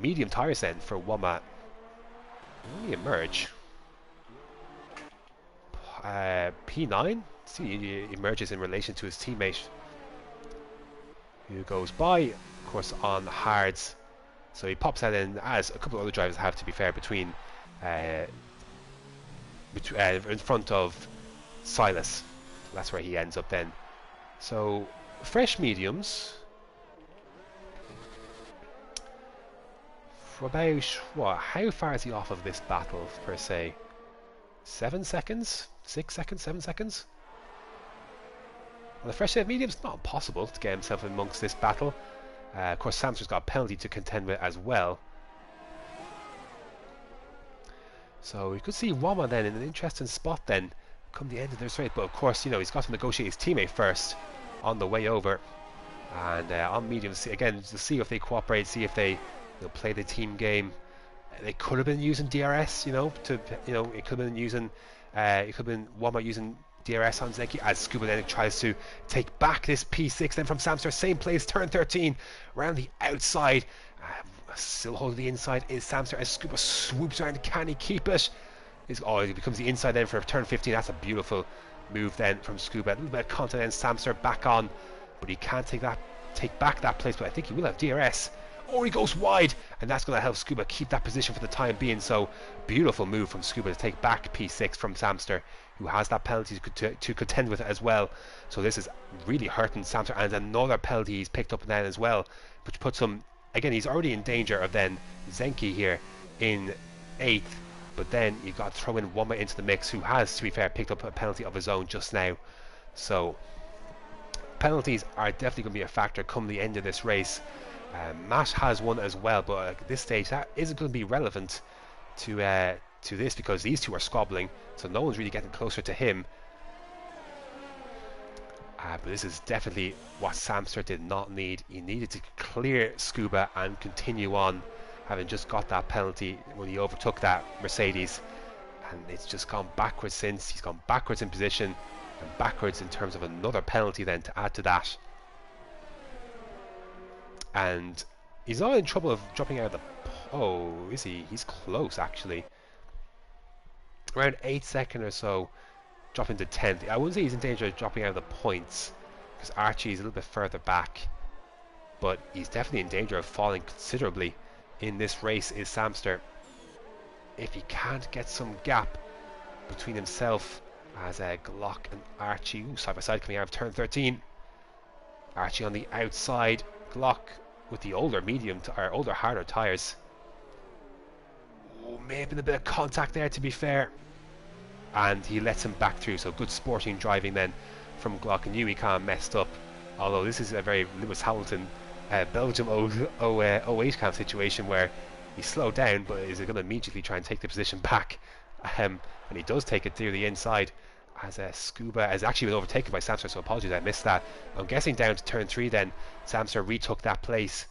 Medium tyres then for Wama only emerge P9. See, he emerges in relation to his teammate who goes by, of course, on hards. So he pops that in, as a couple of other drivers have, to be fair, between in front of Silas. That's where he ends up then. So fresh mediums for about what? How far is he off of this battle per se? 7 seconds? 6 seconds? 7 seconds? Well, the fresh set of mediums, not impossible to get himself amongst this battle. Of course, Samster's got a penalty to contend with as well. So we could see Roma then in an interesting spot then, come the end of this race. But of course, you know, he's got to negotiate his teammate first on the way over. And on mediums, again, to see if they cooperate, see if they, you know, play the team game. They could have been using DRS, you know, it could have been using, it could have been Walmart using DRS on Zenki as Scuba then tries to take back this P6 then from Samster, same place, turn 13, around the outside, still holding the inside is Samster as Scuba swoops around. Can he keep it? It becomes the inside then for turn 15. That's a beautiful move then from Scuba. A little bit of content then, Samster back on, but he can't take back that place, but I think he will have DRS. Or he goes wide, and that's going to help Scuba keep that position for the time being. So beautiful move from Scuba to take back P6 from Samster, who has that penalty to contend with it as well. So this is really hurting Samster, and another penalty he's picked up then as well, which puts him, again, he's already in danger of then Zenki here in 8th, but then you've got to throw in Woma into the mix, who has, to be fair, picked up a penalty of his own just now. So penalties are definitely going to be a factor come the end of this race. Matt has one as well, but at this stage that isn't going to be relevant to this, because these two are squabbling, so no one's really getting closer to him. But this is definitely what Samster did not need. He needed to clear Scuba and continue on, having just got that penalty when he overtook that Mercedes, and it's just gone backwards since. He's gone backwards in position and backwards in terms of another penalty then to add to that. And he's not in trouble of dropping out of the... Oh, is he? He's close, actually. Around 8 seconds or so, dropping to 10th. I wouldn't say he's in danger of dropping out of the points, because Archie is a little bit further back. But he's definitely in danger of falling considerably in this race, is Samster. If he can't get some gap between himself as Glock and Archie, side by side coming out of turn 13. Archie on the outside, Glock with the older older harder tyres. Oh, may have been a bit of contact there, to be fair, and he lets him back through. So good sporting driving then from Glock, and knew he kind of messed up, although this is a very Lewis Hamilton Belgium 08 kind of situation where he slowed down but is going to immediately try and take the position back, and he does take it through the inside as Scuba has actually been overtaken by Samster, so apologies I missed that. I'm guessing down to turn 3 then Samster retook that place,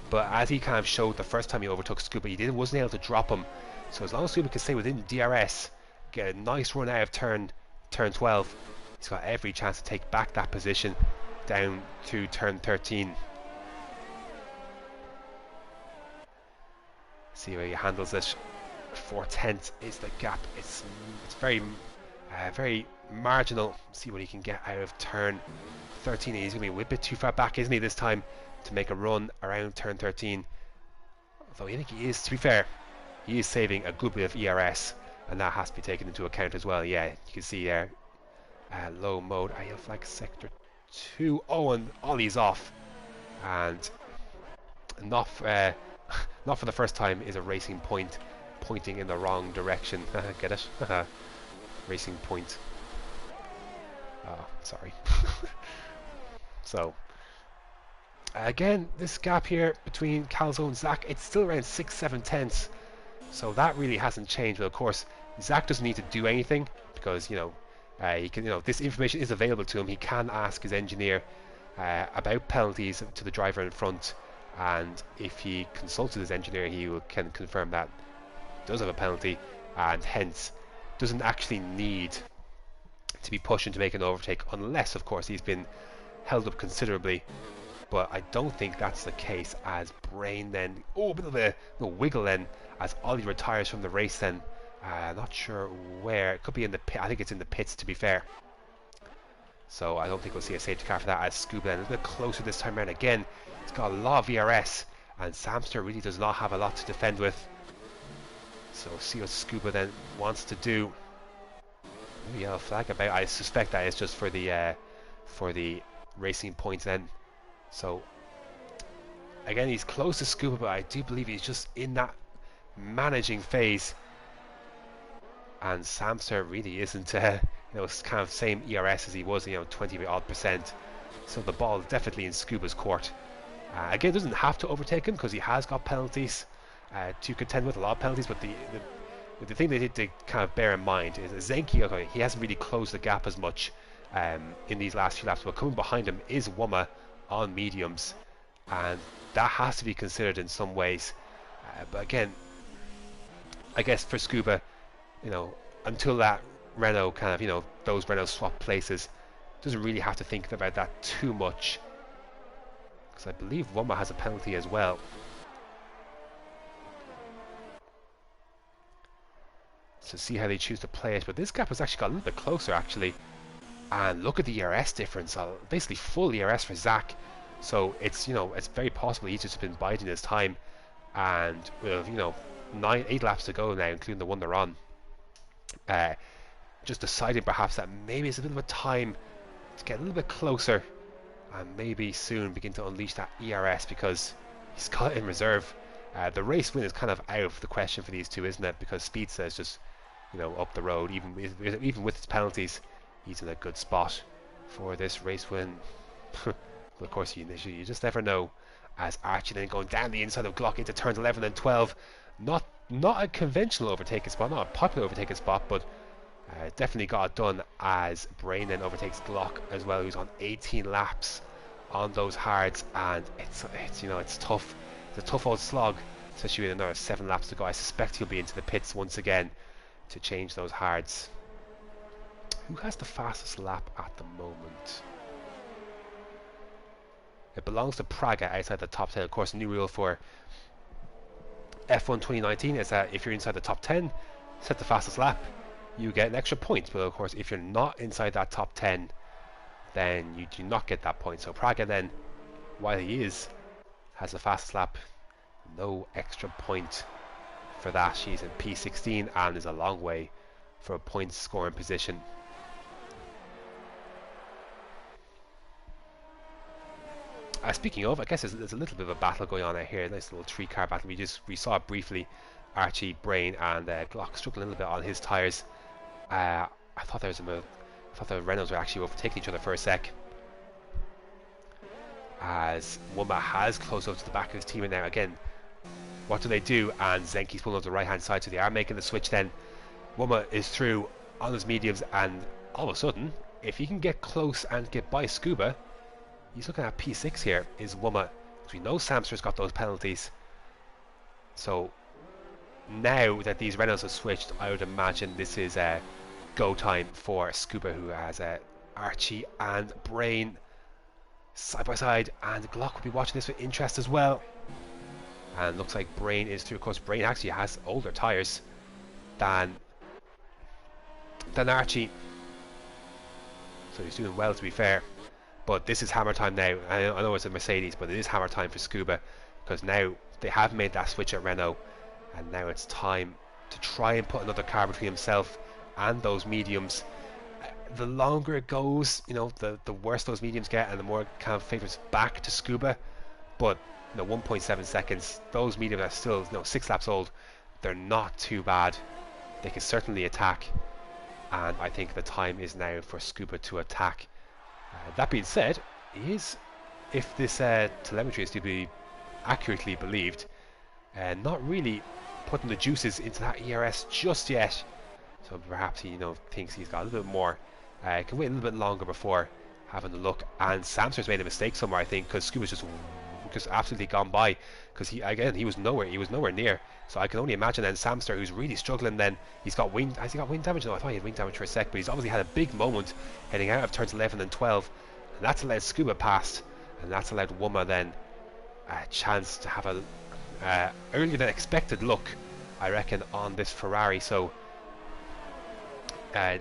but as he kind of showed the first time he overtook Scuba, he wasn't able to drop him. So as long as Scuba can stay within DRS, get a nice run out of turn 12, he's got every chance to take back that position down to turn 13. See how he handles it. 4/10 is the gap. It's very very marginal. See what he can get out of turn 13. He's going to be a bit too far back, isn't he, this time, to make a run around turn 13. Although I think he is, to be fair, he is saving a good bit of ERS, and that has to be taken into account as well. Yeah, you can see there, low mode, IL flag sector 2. Oh, and Ollie's off, and not for the first time is a racing point pointing in the wrong direction. Get it? Racing point. Oh, sorry. So again, this gap here between Calzo and Zach, it's still around 6-7 tenths, so that really hasn't changed. But of course, Zach doesn't need to do anything, because he can, this information is available to him. He can ask his engineer about penalties to the driver in front, and if he consults his engineer, he can confirm that he does have a penalty, and hence doesn't actually need to be pushing to make an overtake, unless of course he's been held up considerably. But I don't think that's the case, as Brain then, a bit of a wiggle then as Ollie retires from the race then. Not sure where, it could be in the pit. I think it's in the pits, to be fair. So I don't think we'll see a safety car for that, as Scuba then a little bit closer this time around again. He's got a lot of VRS, and Samster really does not have a lot to defend with. So see what Scuba then wants to do. Yellow flag about. I suspect that is just for the racing points then. So again, he's close to Scuba, but I do believe he's just in that managing phase. And Samster really isn't, kind of same ERS as he was, 20-odd%. So the ball is definitely in Scuba's court. Again, doesn't have to overtake him because he has got penalties to contend with, a lot of penalties. But the thing they need to kind of bear in mind is Zenki, okay, he hasn't really closed the gap as much in these last few laps, but coming behind him is Wumma on mediums, and that has to be considered in some ways. But again, I guess for Scuba, you know, until that Renault kind of, you know, those Renault swap places, doesn't really have to think about that too much, because I believe Wumma has a penalty as well. So see how they choose to play it, but this gap has actually got a little bit closer actually. And look at the ERS difference, basically full ERS for Zach. So it's, you know, it's very possible he's just been biding his time, and with, you know, 8 laps to go now, including the one they're on, just deciding perhaps that maybe it's a bit of a time to get a little bit closer and maybe soon begin to unleash that ERS, because he's got it in reserve. The race win is kind of out of the question for these two, isn't it? Because Speedster is just, you know, up the road, even with its penalties. He's in a good spot for this race win. But of course, you just never know. As Archie then going down the inside of Glock into turns 11 and 12. Not a conventional overtaking spot, not a popular overtaking spot, but definitely got it done, as Brain then overtakes Glock as well, who's on 18 laps on those hards, and it's you know, it's tough. It's a tough old slog, especially with another 7 laps to go. I suspect he'll be into the pits once again to change those hards. Who has the fastest lap at the moment? It belongs to Praga outside the top 10. Of course, a new rule for F1 2019 is that if you're inside the top 10, set the fastest lap, you get an extra point. But of course, if you're not inside that top 10, then you do not get that point. So Praga then, while he has the fastest lap, no extra point for that. She's in P16 and is a long way for a point scoring position. Speaking of, I guess there's a little bit of a battle going on out here. Nice little 3-car battle. We saw it briefly. Archie, Brain, and Glock struggling a little bit on his tyres. I thought the Renaults were actually overtaking each other for a sec, as Wumma has closed up to the back of his team. And now again, what do they do? And Zenki's pulling up the right hand side, so they are making the switch. Then Wumma is through on his mediums, and all of a sudden, if he can get close and get by Scuba, he's looking at P6 here, is Wumma. Because we know Samster's got those penalties. So now that these Renaults have switched, I would imagine this is go time for Scuba, who has Archie and Brain side by side, and Glock will be watching this with interest as well. And looks like Brain is through. Of course, Brain actually has older tyres than Archie, so he's doing well, to be fair. But this is hammer time now. I know it's a Mercedes, but it is hammer time for Scuba, because now they have made that switch at Renault, and now it's time to try and put another car between himself and those mediums. The longer it goes, you know, the worse those mediums get, and the more it kind of favours back to Scuba. But you know, 1.7 seconds. Those mediums are still, you know, 6 laps old. They're not too bad. They can certainly attack, and I think the time is now for Scuba to attack. That being said, if this telemetry is to be accurately believed, not really putting the juices into that ERS just yet. So perhaps he, you know, thinks he's got a little bit more. Can wait a little bit longer before having a look. And Samster's made a mistake somewhere, I think, because Scuba's just absolutely gone by. Because he was nowhere near. So I can only imagine then Samster, who's really struggling. Then has he got wing damage? No, I thought he had wing damage for a sec, but he's obviously had a big moment heading out of turns 11 and 12, and that's allowed Scuba past, and that's allowed Wumma then a chance to have a earlier than expected look, I reckon, on this Ferrari. So again,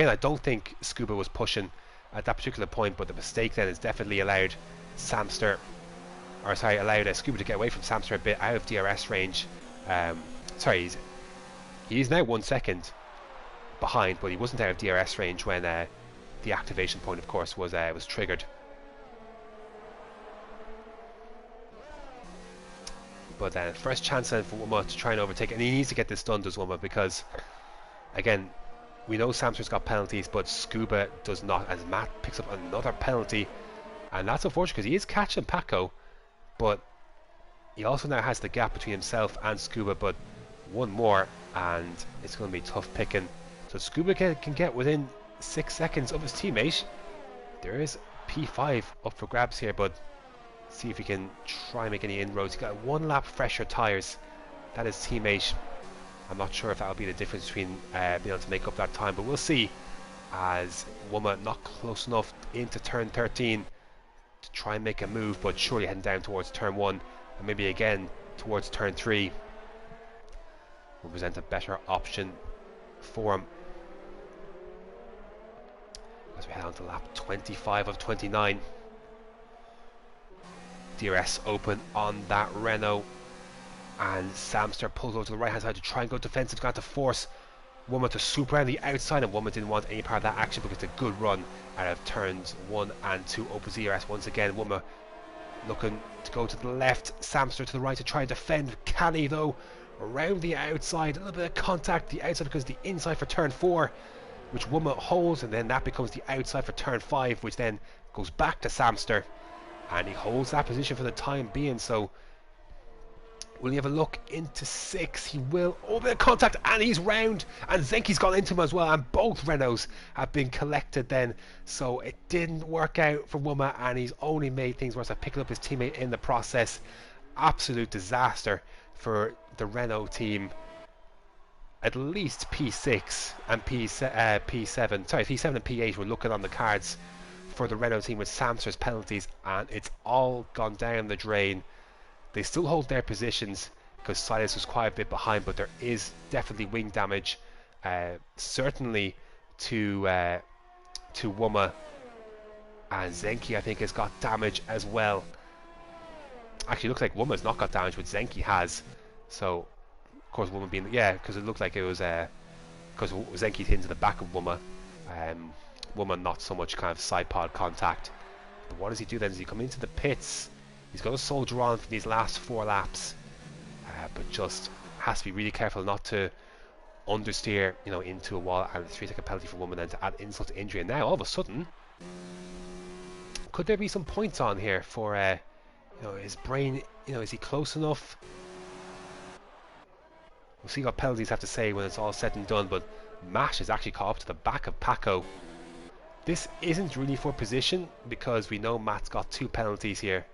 I don't think Scuba was pushing at that particular point, but the mistake then is definitely allowed Scuba to get away from Samster a bit out of DRS range. He's now 1 second behind, but he wasn't out of DRS range when the activation point, of course, was triggered. But first chance then for Wumma to try and overtake, and he needs to get this done, does Wumma, because again, we know Samster's got penalties, but Scuba does not, as Matt picks up another penalty, and that's unfortunate because he is catching Paco, but he also now has the gap between himself and Scuba. But one more, and it's going to be tough picking. So Scuba can get within 6 seconds of his teammate. There is P5 up for grabs here, but see if he can try and make any inroads. He's got 1 lap fresher tyres. That is teammate. I'm not sure if that'll be the difference between being able to make up that time, but we'll see, as Wuma not close enough into turn 13 to try and make a move, but surely heading down towards turn 1 and maybe again towards turn 3 will present a better option for him. As we head on to lap 25 of 29. DRS open on that Renault, and Samster pulls over to the right hand side to try and go defensive. He's got to force Wuma to super around the outside, and Wuma didn't want any part of that action because it's a good run out of turns 1 and 2. Opens DRS once again. Wuma looking to go to the left, Samster to the right to try and defend. Can he though? Around the outside, a little bit of contact. The outside becomes the inside for turn 4, which Wuma holds, and then that becomes the outside for turn 5, which then goes back to Samster, and he holds that position for the time being. So will he have a look into 6? He will. Oh, bit of contact, and he's round, and Zenki's gone into him as well, and both Renaults have been collected then. So it didn't work out for Wuma, and he's only made things worse by picking up his teammate in the process. Absolute disaster for the Renault team. At least P6 and P7, sorry, P7 and P8 were looking on the cards for the Renault team with Samster's penalties, and it's all gone down the drain. They still hold their positions because Silas was quite a bit behind, but there is definitely wing damage, certainly to Wuma, and Zenki I think has got damage as well. Actually, it looks like Wuma's not got damage, but Zenki has. So, of course, Wuma being, yeah, because it looked like it was because Zenki's hitting to the back of Wuma. Wuma not so much kind of side pod contact. But what does he do then? Does he come into the pits? He's going to soldier on for these last 4 laps, but just has to be really careful not to understeer, you know, into a wall, and a 3-second penalty for Wuma then to add insult to injury. And now all of a sudden, could there be some points on here for you know, his brain? You know, is he close enough? We'll see what penalties have to say when it's all said and done. But Mash is actually caught up to the back of Paco. This isn't really for position because we know Matt's got 2 penalties here,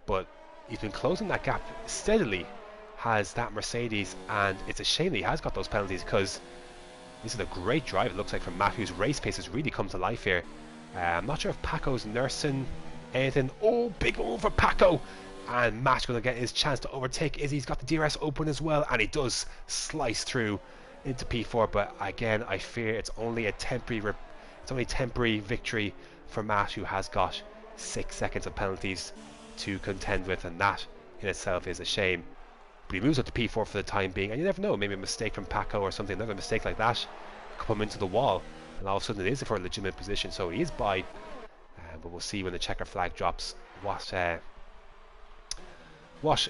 but he's been closing that gap steadily, has that Mercedes, and it's a shame that he has got those penalties because this is a great drive, it looks like, from Matt, whose race pace has really come to life here. I'm not sure if Paco's nursing anything. Oh, big move for Paco, and Matt's going to get his chance to overtake Izzy. He's got the DRS open as well, and he does slice through into P4, but again I fear it's only a temporary victory for Matt, who has got 6 seconds of penalties to contend with, and that in itself is a shame. But he moves up to P4 for the time being, and you never know, maybe a mistake from Paco or something, another mistake like that could put him into the wall, and all of a sudden it is for a legitimate position. So he is by, but we'll see when the checker flag drops what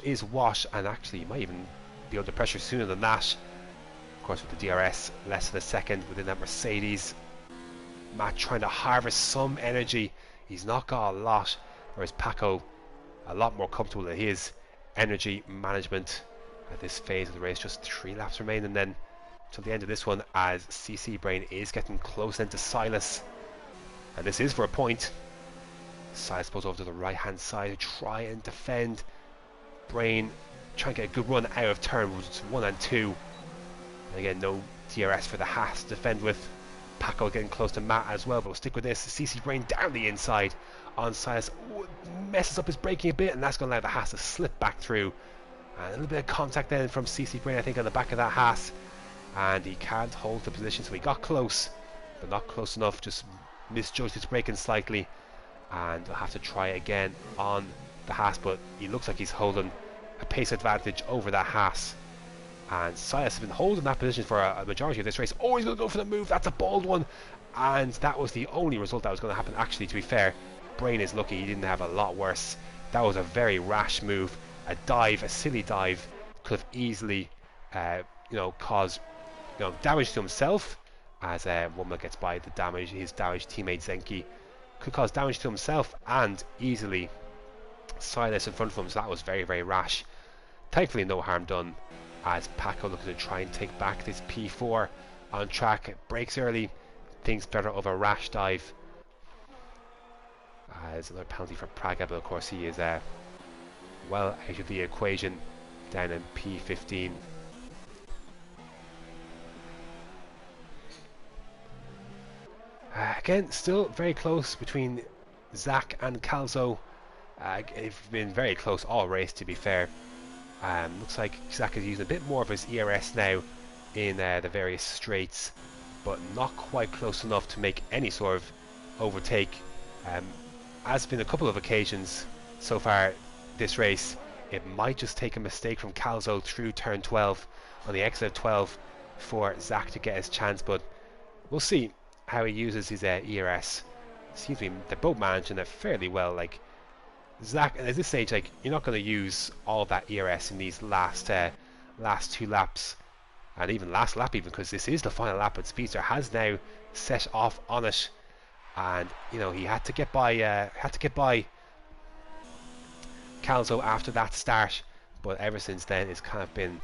is what, and actually he might even be under pressure sooner than that. Of course, with the DRS less than a second within that Mercedes, Matt trying to harvest some energy. He's not got a lot, whereas Paco a lot more comfortable in his energy management at this phase of the race. Just 3 laps remain, and then till the end of this one, as CC Brain is getting close into Silas, and this is for a point. Silas pulls over to the right hand side to try and defend. Brain trying to get a good run out of turn 1 and 2, and again no DRS for the Haas to defend with. Paco getting close to Matt as well, but we'll stick with this. CC Brain down the inside on Silas. Ooh, messes up his braking a bit, and that's going to allow the Haas to slip back through. And a little bit of contact then from CC Brain, I think, on the back of that Haas, and he can't hold the position. So he got close, but not close enough. Just misjudged his braking slightly, and he'll have to try again on the Haas. But he looks like he's holding a pace advantage over that Haas. And Silas has been holding that position for a majority of this race. Oh, he's going to go for the move. That's a bold one. And that was the only result that was going to happen. Actually, to be fair, Brain is lucky he didn't have a lot worse. That was a very rash move. A dive, a silly dive, could have easily, caused, damage to himself. As Wuma gets by the damage, his damaged teammate Zenki could cause damage to himself and easily Silas in front of him. So that was very, very rash. Thankfully, no harm done. as Paco looking to try and take back this P4 on track. Breaks early, thinks better of a rash dive. There's another penalty for Praga, but of course he is well out of the equation down in P15. Again, still very close between Zach and Calzo. They've been very close all race, to be fair. Looks like Zach is using a bit more of his ERS now in the various straights, but not quite close enough to make any sort of overtake. As been a couple of occasions so far this race, it might just take a mistake from Calzo through turn 12 on the exit of 12 for Zach to get his chance, but we'll see how he uses his ERS. Seems to be they're both managing it fairly well. Like Zach, at this stage, like you're not going to use all that ERS in these last 2 laps, and even last lap, even because this is the final lap. But Speedster has now set off on it, and you know he had to get by Calzo after that start, but ever since then it's kind of been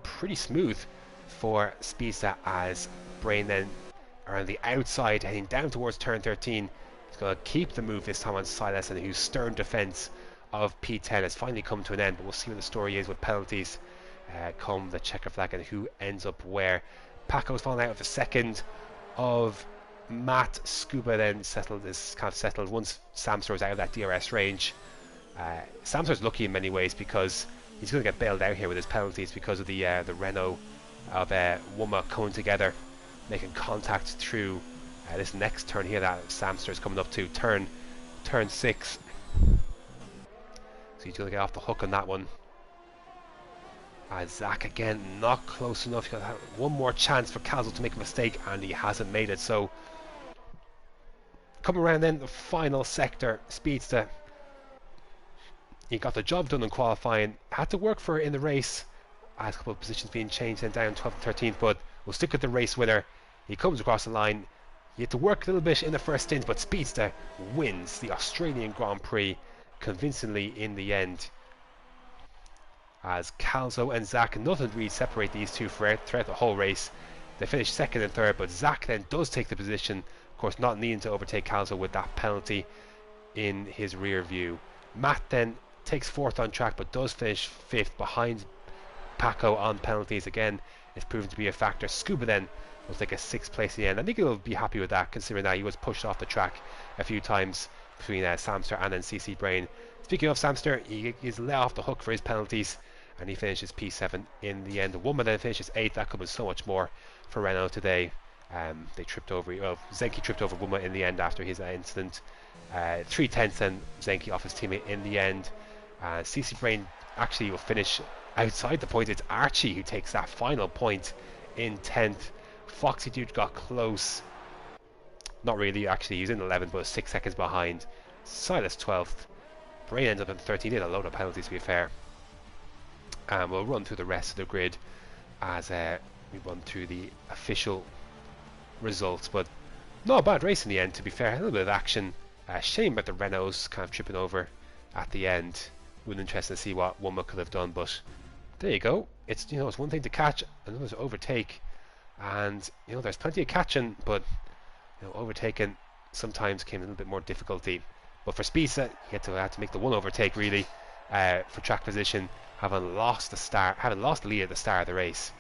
pretty smooth for Speedster, as Brain then around the outside heading down towards turn 13. He's going to keep the move this time on Silas, and whose stern defence of P10 has finally come to an end, but we'll see what the story is with penalties come the checker flag and who ends up where. Paco's fallen out of the second of Matt. Scuba then settled once Samster was out of that DRS range. Samster's lucky in many ways because he's going to get bailed out here with his penalties because of the Renault of Wuma coming together, making contact through this next turn here that Samster is coming up to, turn 6. So he's going to get off the hook on that one. Zach again not close enough. He's got to have one more chance for Calzo to make a mistake, and he hasn't made it. So coming around then the final sector, Speedster, he got the job done in qualifying, had to work for it in the race, as a couple of positions being changed and down 12th and 13th, but we'll stick with the race winner. He comes across the line. He had to work a little bit in the first stint, but Speedster wins the Australian Grand Prix convincingly in the end, as Calzo and Zach, nothing really separate these two throughout the whole race. They finished second and third, but Zach then does take the position, of course not needing to overtake Calzo with that penalty in his rear view. Matt then takes fourth on track, but does finish fifth behind Paco on penalties. Again, it's proven to be a factor. Scuba then will take a 6th place in the end. I think he'll be happy with that, considering that he was pushed off the track a few times between Samster and then CC Brain. Speaking of Samster, he is let off the hook for his penalties, and he finishes P7 in the end. The woman then finishes 8th. That could have been so much more for Renault today. They tripped over, Zenki tripped over Wuma in the end after his incident. 3/10 then Zenki off his teammate in the end. CC Brain actually will finish outside the point. It's Archie who takes that final point in 10th. Foxy Dude got close. Not really, actually. He's in 11th, but 6 seconds behind. Silas 12th. Brain ends up in 13th. He had a load of penalties, to be fair. And we'll run through the rest of the grid as we run through the official results. But not a bad race in the end, to be fair. A little bit of action. Shame about the Renaults kind of tripping over at the end. Would be interesting to see what Wuma could have done, but there you go. It's it's one thing to catch, another to overtake, and there's plenty of catching, but overtaking sometimes came a little bit more difficulty. But for Speedster, he had to make the one overtake really for track position, having lost the lead at the start of the race.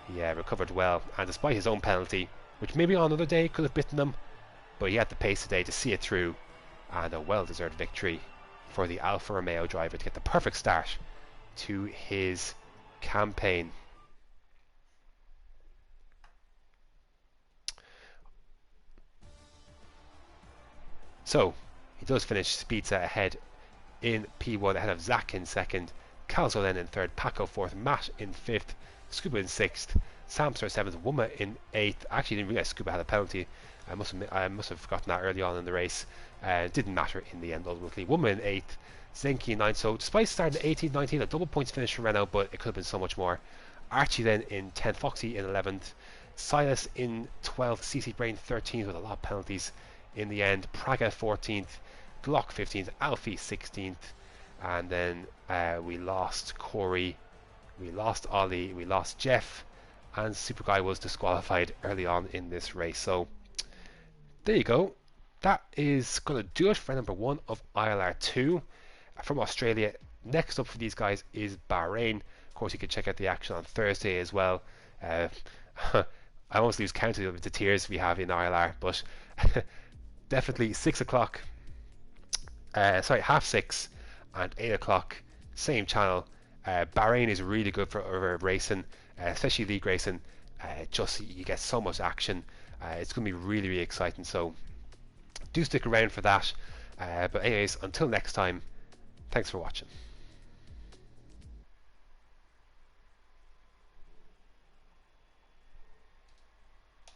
He recovered well, and despite his own penalty, which maybe on another day could have bitten him, but he had the pace today to see it through, and a well-deserved victory for the Alfa Romeo driver to get the perfect start to his campaign. So he does finish Speedster ahead in P1, ahead of Zach in second, Calzo then in third, Paco fourth, Matt in fifth, Scuba in sixth, Samster seventh, Wuma in eighth. I actually didn't realise Scuba had a penalty. I must have forgotten that early on in the race. It didn't matter in the end ultimately. Wuma in 8th, Zenki in 9th. So despite starting at 18, 19, a double points finish for Renault, but it could have been so much more. Archie then in 10th, Foxy in 11th, Silas in 12th, CC Brain 13th with a lot of penalties in the end, Praga 14th, Glock 15th, Alfie 16th, and then we lost Corey We lost Ollie, we lost Jeff, and Super Guy was disqualified early on in this race. So there you go. That is going to do it for number 1 of ILR2 from Australia. Next up for these guys is Bahrain. Of course, you can check out the action on Thursday as well. I almost lose count of the tiers we have in ILR, but definitely 6 o'clock, sorry, half 6 and 8 o'clock, same channel. Bahrain is really good for racing, especially league racing. Just you get so much action. It's going to be really, really exciting. So do stick around for that. But anyways, until next time, thanks for watching.